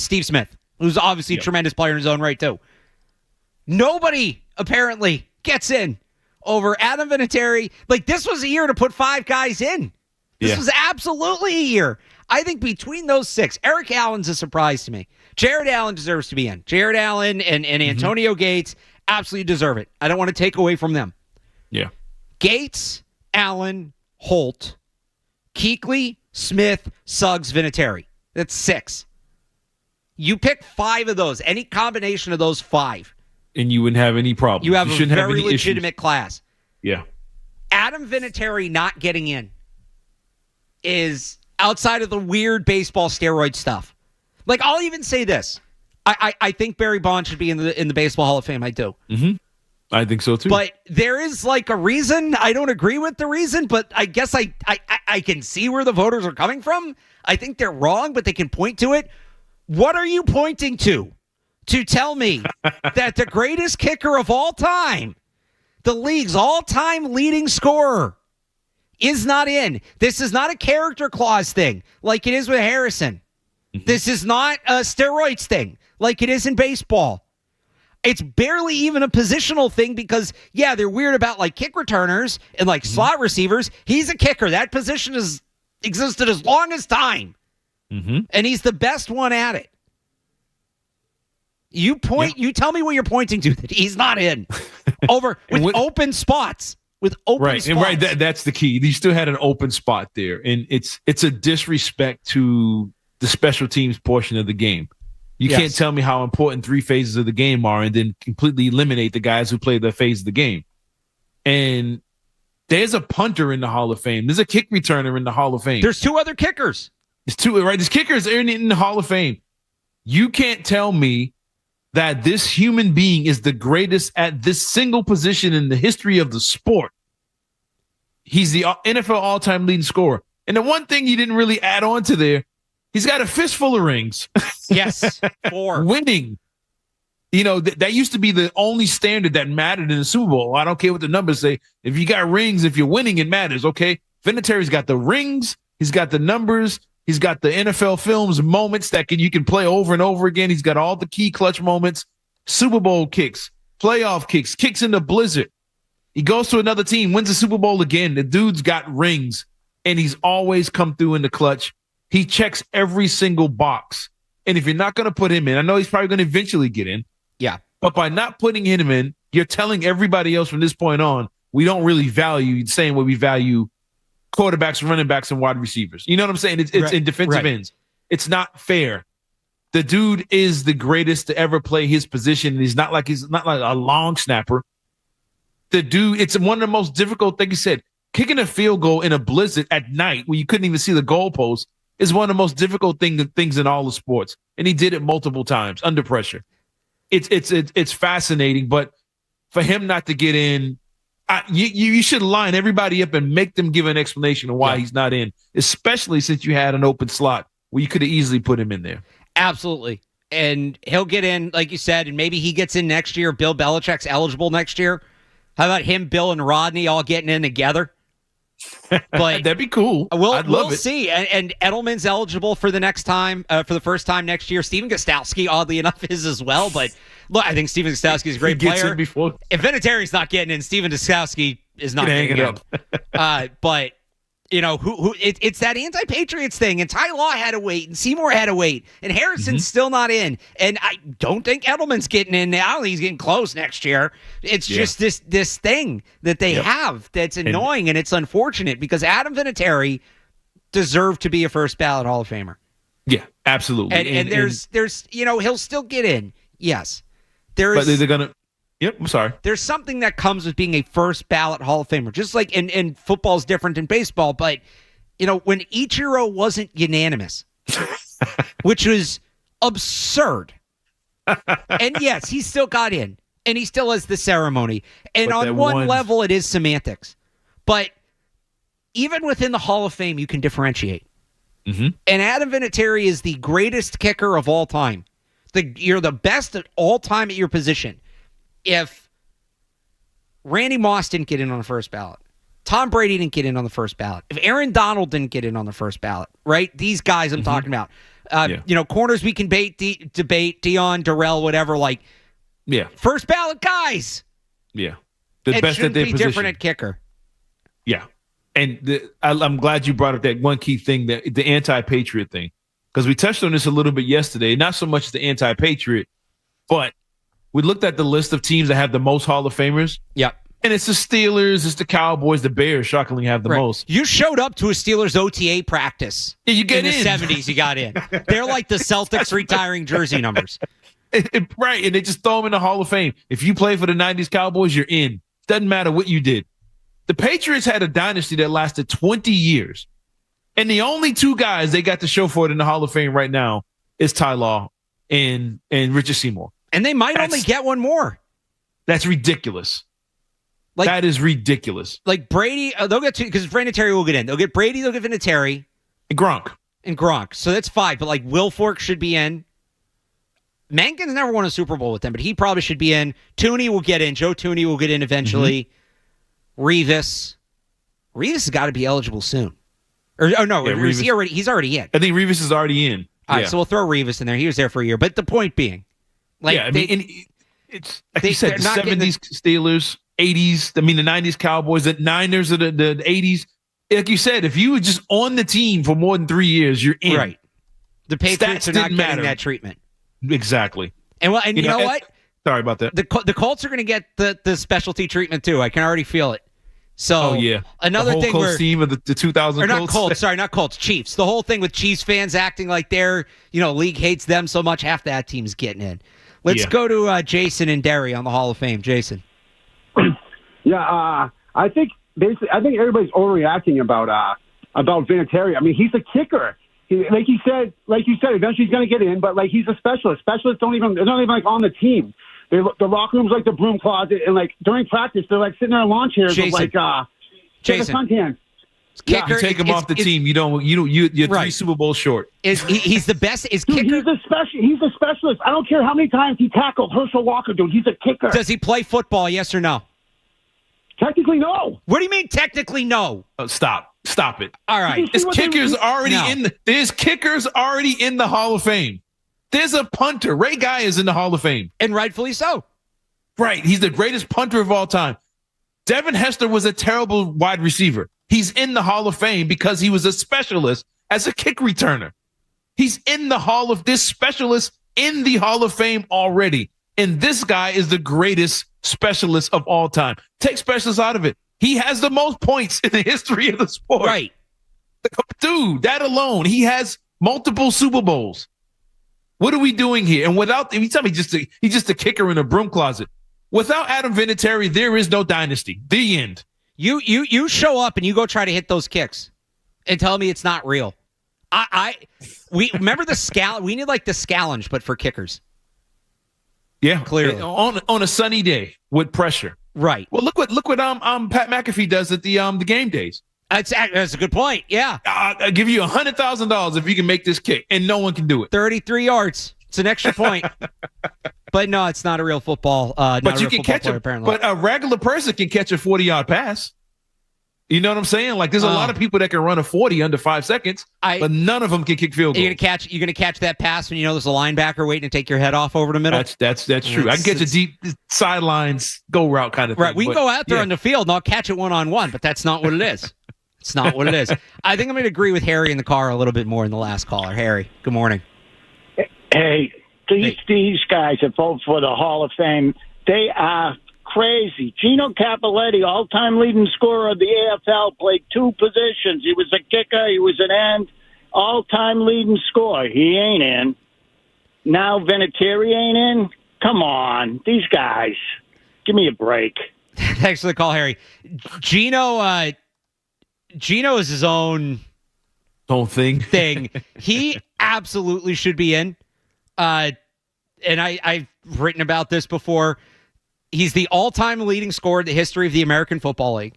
Steve Smith, who's obviously a tremendous player in his own right, too. Nobody, apparently, gets in over Adam Vinatieri. Like, this was a year to put 5 guys in. This was absolutely a year. I think between those 6, Eric Allen's a surprise to me. Jared Allen deserves to be in. Jared Allen and Antonio Gates absolutely deserve it. I don't want to take away from them. Yeah. Gates, Allen, Holt, Kuechly, Smith, Suggs, Vinatieri. That's 6. You pick 5 of those, any combination of those 5. And you wouldn't have any problem. You have a very legitimate class. Yeah. Adam Vinatieri not getting in is outside of the weird baseball steroid stuff. Like, I'll even say this. I think Barry Bonds should be in the Baseball Hall of Fame. I do. Mm-hmm. I think so, too. But there is, like, a reason. I don't agree with the reason, but I guess I can see where the voters are coming from. I think they're wrong, but they can point to it. What are you pointing to tell me that the greatest kicker of all time, the league's all-time leading scorer, is not in. This is not a character clause thing like it is with Harrison. This is not a steroids thing like it is in baseball. It's barely even a positional thing because, yeah, they're weird about like kick returners and like slot receivers. He's a kicker. That position has existed as long as time. And he's the best one at it. You tell me what you're pointing to that he's not in. With open spots. With open spots. And right, that's the key. You still had an open spot there. And it's a disrespect to the special teams portion of the game. You can't tell me how important 3 phases of the game are and then completely eliminate the guys who play the phase of the game. And there's a punter in the Hall of Fame. There's a kick returner in the Hall of Fame. There's 2 other kickers. There's 2, right? There's kickers in the Hall of Fame. You can't tell me that this human being is the greatest at this single position in the history of the sport. He's the NFL all-time leading scorer. And the one thing you didn't really add on to there, he's got a fistful of rings. Yes, 4. Winning. You know, that used to be the only standard that mattered in the Super Bowl. I don't care what the numbers say. If you got rings, if you're winning, it matters, okay? Vinatieri's got the rings. He's got the numbers. He's got the NFL films moments that you can play over and over again. He's got all the key clutch moments, Super Bowl kicks, playoff kicks, kicks in the blizzard. He goes to another team, wins the Super Bowl again. The dude's got rings, and he's always come through in the clutch. He checks every single box. And if you're not going to put him in, I know he's probably going to eventually get in. Yeah. But by not putting him in, you're telling everybody else from this point on, we don't really value the same way we value quarterbacks, running backs, and wide receivers. You know what I'm saying? It's right, in defensive ends. It's not fair. The dude is the greatest to ever play his position. He's not like a long snapper. The dude, it's one of the most difficult things. He said, kicking a field goal in a blizzard at night where you couldn't even see the goalpost is one of the most difficult things in all the sports. And he did it multiple times under pressure. It's fascinating, but for him not to get in, you should line everybody up and make them give an explanation of why he's not in, especially since you had an open slot where you could have easily put him in there. Absolutely. And he'll get in, like you said, and maybe he gets in next year. Bill Belichick's eligible next year. How about him, Bill, and Rodney all getting in together? But that'd be cool. We'll see. And Edelman's eligible for the next time, for the first time next year. Steven Gostkowski, oddly enough, is as well. But look, I think Steven Gostkowski is a great player. If Vinatieri's not getting in, Steven Gostkowski is not getting in. But you know, it's that anti-Patriots thing. And Ty Law had to wait, and Seymour had to wait, and Harrison's still not in. And I don't think Edelman's getting in now. I don't think he's getting close next year. It's just this thing that they have that's annoying, and it's unfortunate because Adam Vinatieri deserved to be a first ballot Hall of Famer. Yeah, absolutely. And there's you know, he'll still get in. Yes. But they're gonna. Yep, I'm sorry. There's something that comes with being a first ballot Hall of Famer, just like in football's different than baseball. But, you know, when Ichiro wasn't unanimous, which was absurd. And yes, he still got in, and he still has the ceremony. And on one level, it is semantics. But even within the Hall of Fame, you can differentiate. And Adam Vinatieri is the greatest kicker of all time. You're the best at all time at your position. If Randy Moss didn't get in on the first ballot, Tom Brady didn't get in on the first ballot, if Aaron Donald didn't get in on the first ballot, right? These guys I'm talking about. You know, corners we can debate, Dion, Darrell, whatever, like first ballot guys. Yeah. The best at their position. Different at kicker. Yeah. And I'm glad you brought up that one key thing, the anti-patriot thing, because we touched on this a little bit yesterday. Not so much the anti-patriot, but we looked at the list of teams that have the most Hall of Famers. Yep. And it's the Steelers, it's the Cowboys, the Bears shockingly have the most. You showed up to a Steelers OTA practice. Yeah, you get in the 70s, you got in. They're like the Celtics retiring jersey numbers. Right, and they just throw them in the Hall of Fame. If you play for the 90s Cowboys, you're in. Doesn't matter what you did. The Patriots had a dynasty that lasted 20 years. And the only 2 guys they got to show for it in the Hall of Fame right now is Ty Law and Richard Seymour. And they might only get one more. That's ridiculous. That is ridiculous. Like Brady, they'll get 2 because Vinatieri will get in. They'll get Brady, they'll get Vinatieri. And Gronk. So that's 5. But like Will Fork should be in. Mankins never won a Super Bowl with them, but he probably should be in. Tooney will get in. Joe Tooney will get in eventually. Revis. Revis has got to be eligible soon. No, Revis. he's already in. I think Revis is already in. All right, so we'll throw Revis in there. He was there for a year. But the point being, it's like you said, the 70s Steelers, 80s, the 90s Cowboys, the Niners, the 80s. Like you said, if you were just on the team for more than 3 years, you're in. Right. The Patriots are not getting that treatment. Exactly. And you know what? Sorry about that. The Colts are going to get the specialty treatment too. I can already feel it. So another the whole thing Colts team of the 2000 or not Colts. Colts, sorry, not Colts, Chiefs. The whole thing with Chiefs fans acting like their league hates them so much, half that team's getting in. Let's go to Jason and Derry on the Hall of Fame. Jason. Yeah, I think everybody's overreacting about Vinatieri. I mean, he's a kicker. Like you said, eventually he's going to get in, but like he's a specialist. Specialists they're not even like on the team. The locker room's like the broom closet, and like during practice, they're like sitting there in lawn chairs with like Jason. suntan. Kicker, you take him off the team. You're 3 Super Bowls short. He's the best? Is dude, kicker? He's a specialist. I don't care how many times he tackled Herschel Walker, dude. He's a kicker. Does he play football? Yes or no? Technically, no. What do you mean technically no? Oh, stop it. All right. There's kickers already in the Hall of Fame. There's a punter. Ray Guy is in the Hall of Fame. And rightfully so. Right. He's the greatest punter of all time. Devin Hester was a terrible wide receiver. He's in the Hall of Fame because he was a specialist as a kick returner. He's in the Hall of this specialist in the Hall of Fame already. And this guy is the greatest specialist of all time. Take specialists out of it. He has the most points in the history of the sport. Right. Dude, that alone, he has multiple Super Bowls. What are we doing here? And without, you tell me he's just a kicker in a broom closet. Without Adam Vinatieri, there is no dynasty. The end. You show up and you go try to hit those kicks and tell me it's not real. We remember we need like the scallenge, but for kickers. Yeah, clearly on a sunny day with pressure. Right. Well, look what Pat McAfee does at the game days. That's a good point. Yeah. I'll give you $100,000 if you can make this kick, and no one can do it. 33 yards. It's an extra point. But no, it's not a real football. But you can catch player, it. Apparently. But a regular person can catch a 40-yard pass. You know what I'm saying? Like there's a lot of people that can run a 40 under 5 seconds, but none of them can kick field goals. You're gonna catch that pass when there's a linebacker waiting to take your head off over the middle. That's true. I can catch a deep sidelines go route kind of thing. Right. We can go out there on the field and I'll catch it 1-on-1, but that's not what it is. It's not what it is. I think I'm going to agree with Harry in the car a little bit more than the last caller. Harry, good morning. Hey, these guys that vote for the Hall of Fame, they are crazy. Gino Cappelletti, all-time leading scorer of the AFL, played 2 positions. He was a kicker. He was an end. All-time leading scorer. He ain't in. Now Vinatieri ain't in? Come on. These guys. Give me a break. Thanks for the call, Harry. Gino is his own thing. He absolutely should be in. And I've written about this before. He's the all-time leading scorer in the history of the American Football League.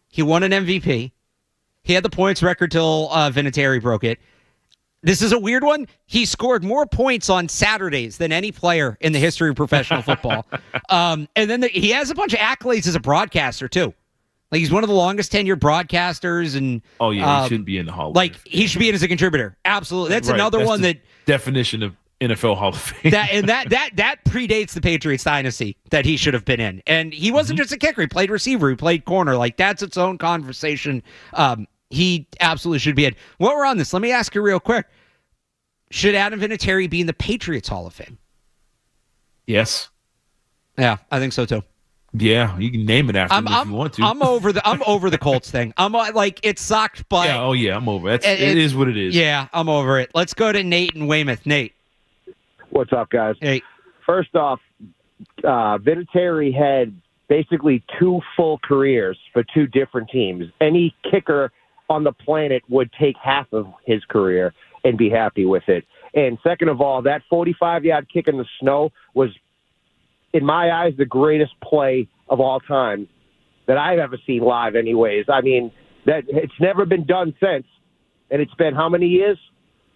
He won an MVP. He had the points record till Vinatieri broke it. This is a weird one. He scored more points on Saturdays than any player in the history of professional football. And then he has a bunch of accolades as a broadcaster, too. Like, he's one of the longest tenured broadcasters. And he should be in the Hall of Fame. He should be in as a contributor. Absolutely. That's another one that... definition of NFL Hall of Fame. that predates the Patriots dynasty that he should have been in. And he wasn't just a kicker. He played receiver. He played corner. Like, that's its own conversation. He absolutely should be in. While we're on this, let me ask you real quick. Should Adam Vinatieri be in the Patriots Hall of Fame? Yes. Yeah, I think so too. Yeah, you can name it after him if you want to. I'm over the Colts thing. I'm like, it sucked, but I'm over it. It is what it is. Yeah, I'm over it. Let's go to Nate in Weymouth. Nate. What's up, guys? Hey. First off, Vinatieri had basically 2 full careers for 2 different teams. Any kicker on the planet would take half of his career and be happy with it. And second of all, that 45-yard kick in the snow was, in my eyes, the greatest play of all time that I've ever seen live anyways. I mean, that it's never been done since. And it's been how many years?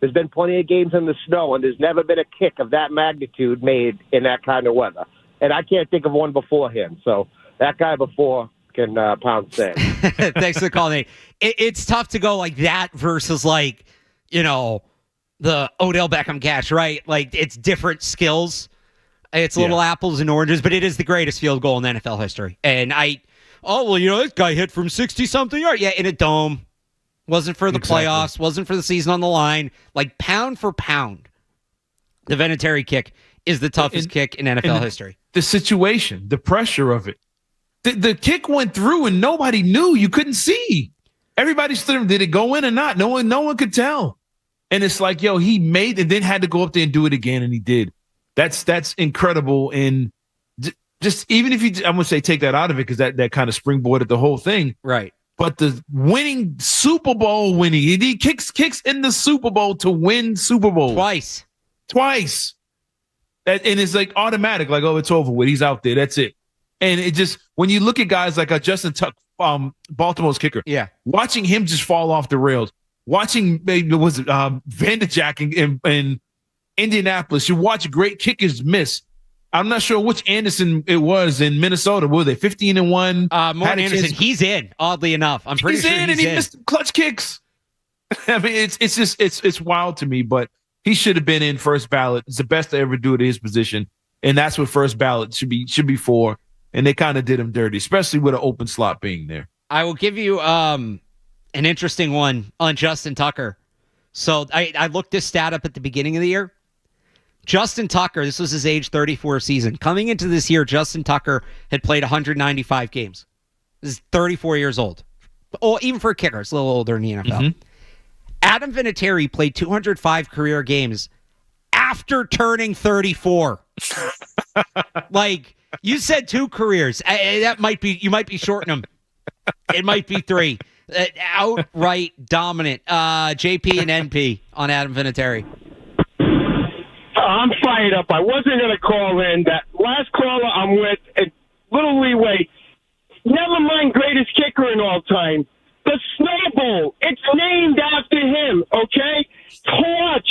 There's been plenty of games in the snow, and there's never been a kick of that magnitude made in that kind of weather. And I can't think of one before him. So that guy before can pound sand. Thanks for the call, Nate. It's tough to go like that versus like, the Odell Beckham catch, right? Like it's different skills. It's little apples and oranges, but it is the greatest field goal in NFL history. And this guy hit from 60-something yards. Yeah, in a dome. Wasn't for the playoffs. Wasn't for the season on the line. Like pound for pound, the Vinatieri kick is the toughest kick in NFL history. The situation, the pressure of it. The kick went through and nobody knew. You couldn't see. Everybody stood. Did it go in or not? No one could tell. And it's like, he made and then had to go up there and do it again, and he did. That's incredible. And just even if I'm going to say take that out of it because that kind of springboarded the whole thing. Right. But the Super Bowl winning, he kicks in the Super Bowl to win Super Bowl. Twice. And it's like automatic, like, it's over with. He's out there. That's it. And it just, when you look at guys like Justin Tuck, Baltimore's kicker, watching him just fall off the rails, watching Vanderjack in Indianapolis, you watch great kickers miss. I'm not sure which Anderson it was in Minnesota. Were they 15-1? Morton Anderson, he's in. Oddly enough, I'm pretty sure he's in, and he missed clutch kicks. I mean, it's wild to me, but he should have been in first ballot. It's the best to ever do it at his position, and that's what first ballot should be for. And they kind of did him dirty, especially with an open slot being there. I will give you an interesting one on Justin Tucker. So I looked this stat up at the beginning of the year. Justin Tucker, this was his age 34 season. Coming into this year, Justin Tucker had played 195 games. This is 34 years old. Oh, even for a kicker, it's a little older in the NFL. Mm-hmm. Adam Vinatieri played 205 career games after turning 34. Like, you said 2 careers. You might be shorting them. It might be 3. Outright dominant. JP and NP on Adam Vinatieri. I'm fired up. I wasn't going to call in. That last caller I'm with, a little leeway. Never mind greatest kicker in all time. The Snow Bowl. It's named after him, okay? Clutch.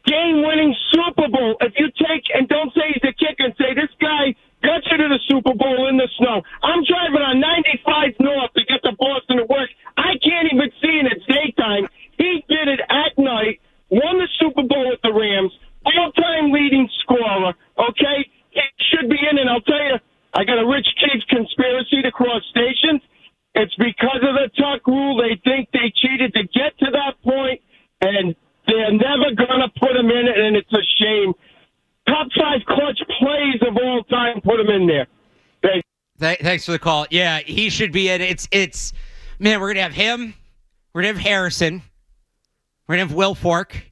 Game-winning Super Bowl. If you take, and don't say he's a kicker and say, this guy got you to the Super Bowl in the snow. I'm driving on 95 North to get to Boston to work. I can't even see in its daytime. He did it at night, won the Super Bowl with the Rams, all-time leading scorer, okay? It should be in, and I'll tell you, I got a Rich Chiefs conspiracy to cross stations. It's because of the Tuck rule. They think they cheated to get to that point, and they're never going to put him in it, and it's a shame. Top 5 clutch plays of all time, put him in there. Thanks for the call. Yeah, he should be in. It's man, we're going to have him. We're going to have Harrison. We're going to have Will Fork.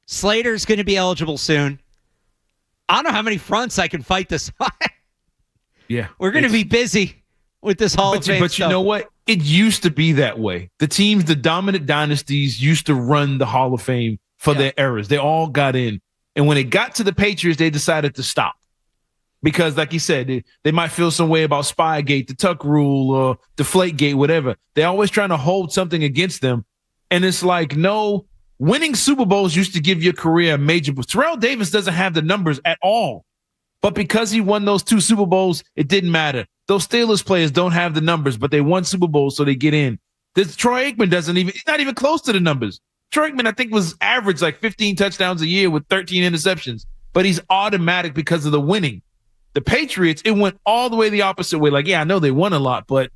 Slater's going to be eligible soon. I don't know how many fronts I can fight this on. Yeah. We're going to be busy with this Hall of Fame But stuff. you know what? It used to be that way. The teams, the dominant dynasties used to run the Hall of Fame for their eras. They all got in. And when it got to the Patriots, they decided to stop. Because, like you said, they might feel some way about Spygate, the Tuck rule, or Deflategate, whatever. They're always trying to hold something against them. And it's like, no, winning Super Bowls used to give your career a major boost. Terrell Davis doesn't have the numbers at all. But because he won those 2 Super Bowls, it didn't matter. Those Steelers players don't have the numbers, but they won Super Bowls, so they get in. This Troy Aikman he's not even close to the numbers. Troy Aikman, I think, was average like 15 touchdowns a year with 13 interceptions. But he's automatic because of the winning. The Patriots, it went all the way the opposite way. Like, yeah, I know they won a lot, but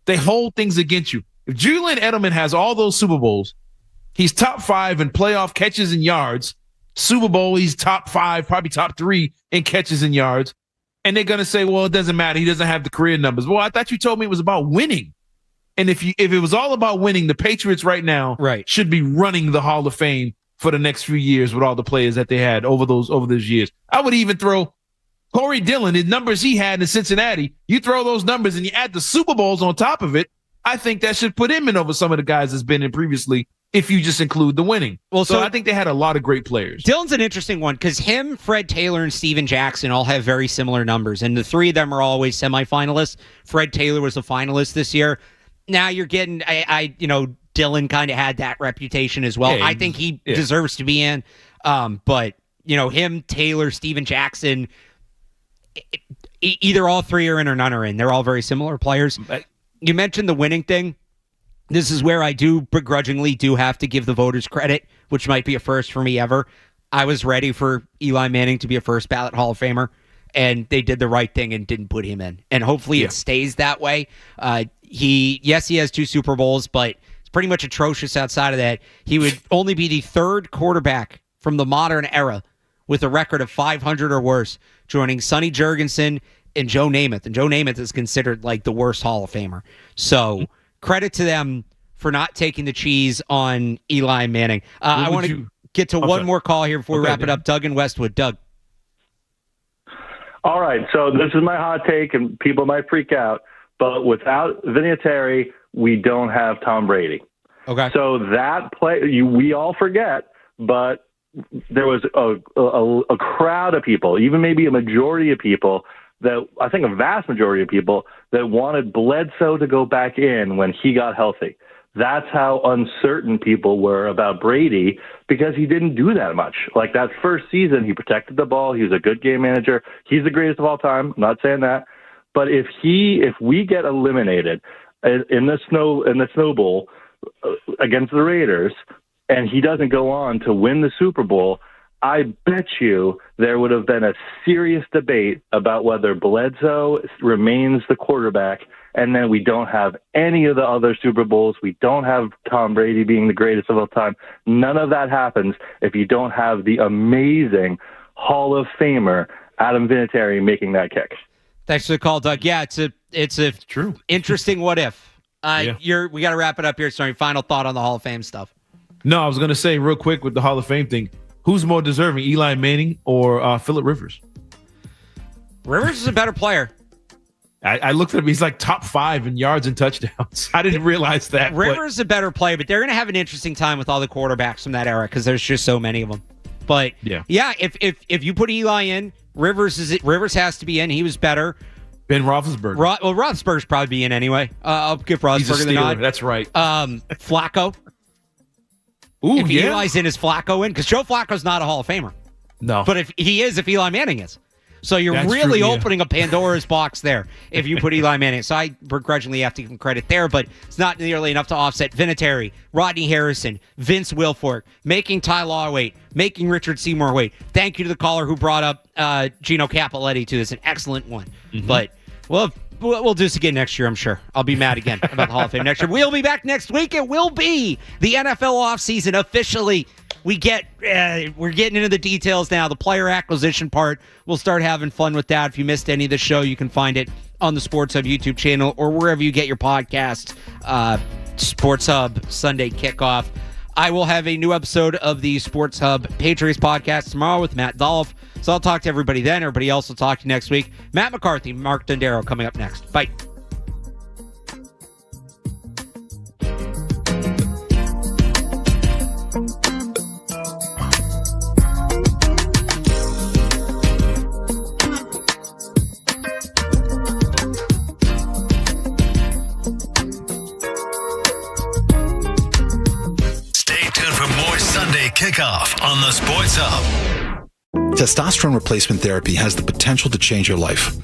they hold things against you. If Julian Edelman has all those Super Bowls, he's top 5 in playoff catches and yards. Super Bowl, he's top 5, probably top 3 in catches and yards. And they're going to say, well, it doesn't matter. He doesn't have the career numbers. Well, I thought you told me it was about winning. And if it was all about winning, the Patriots right now should be running the Hall of Fame for the next few years with all the players that they had over those years. I would even throw Corey Dillon, the numbers he had in Cincinnati. You throw those numbers and you add the Super Bowls on top of it. I think that should put him in over some of the guys that's been in previously if you just include the winning. Well, so I think they had a lot of great players. Dillon's an interesting one because him, Fred Taylor, and Steven Jackson all have very similar numbers, and the 3 of them are always semifinalists. Fred Taylor was a finalist this year. Now you're getting, Dillon kind of had that reputation as well. Yeah, I think he deserves to be in. But, him, Taylor, Steven Jackson, either all 3 are in or none are in. They're all very similar players. you mentioned the winning thing. This is where I begrudgingly have to give the voters credit, which might be a first for me ever. I was ready for Eli Manning to be a first ballot Hall of Famer, and they did the right thing and didn't put him in. And hopefully it stays that way. He has 2 Super Bowls, but it's pretty much atrocious outside of that. He would only be the 3rd quarterback from the modern era with a record of 500 or worse, joining Sonny Jurgensen and Joe Namath. And Joe Namath is considered like the worst Hall of Famer. So credit to them for not taking the cheese on Eli Manning. I want to get to one more call here before we wrap it up. Doug in Westwood. Doug. All right, so this is my hot take, and people might freak out, but without Vinatieri, we don't have Tom Brady. Okay. So that play, we all forget, but there was a crowd of people, even maybe a majority of people, that I think a vast majority of people that wanted Bledsoe to go back in when he got healthy. That's how uncertain people were about Brady, because he didn't do that much. Like that first season, he protected the ball. He was a good game manager. He's the greatest of all time. I'm not saying that. But if we get eliminated in the Snow Bowl against the Raiders, and he doesn't go on to win the Super Bowl, I bet you there would have been a serious debate about whether Bledsoe remains the quarterback, and then we don't have any of the other Super Bowls. We don't have Tom Brady being the greatest of all time. None of that happens if you don't have the amazing Hall of Famer Adam Vinatieri making that kick. Thanks for the call, Doug. Yeah, it's a true interesting what if. We got to wrap it up here. Sorry, final thought on the Hall of Fame stuff. No, I was going to say real quick with the Hall of Fame thing, who's more deserving, Eli Manning or Phillip Rivers? Rivers is a better player. I looked at him. He's like top 5 in yards and touchdowns. I didn't realize that. Rivers is a better player, but they're going to have an interesting time with all the quarterbacks from that era because there's just so many of them. But yeah, if you put Eli in, Rivers has to be in. He was better. Ben Roethlisberger. Roethlisberger's probably be in anyway. I'll give Roethlisberger the nod. That's right. Flacco. Ooh, if Eli's in, is Flacco in? Because Joe Flacco's not a Hall of Famer. No. But if Eli Manning is. So you're opening a Pandora's box there if you put Eli Manning. So I begrudgingly have to give him credit there, but it's not nearly enough to offset Vinatieri, Rodney Harrison, Vince Wilfork, making Ty Law wait, making Richard Seymour wait. Thank you to the caller who brought up Gino Cappelletti, too. It's an excellent one. Mm-hmm. But we'll do this again next year, I'm sure. I'll be mad again about the Hall of Fame next year. We'll be back next week. It will be the NFL offseason officially. We're getting into the details now. The player acquisition part, we'll start having fun with that. If you missed any of the show, you can find it on the Sports Hub YouTube channel or wherever you get your podcast. Sports Hub Sunday Kickoff. I will have a new episode of the Sports Hub Patriots podcast tomorrow with Matt Dolph. So I'll talk to everybody then. Everybody else will talk to you next week. Matt McCarthy, Mark Dondero coming up next. Bye. Kickoff on the Sports Hub. Testosterone replacement therapy has the potential to change your life.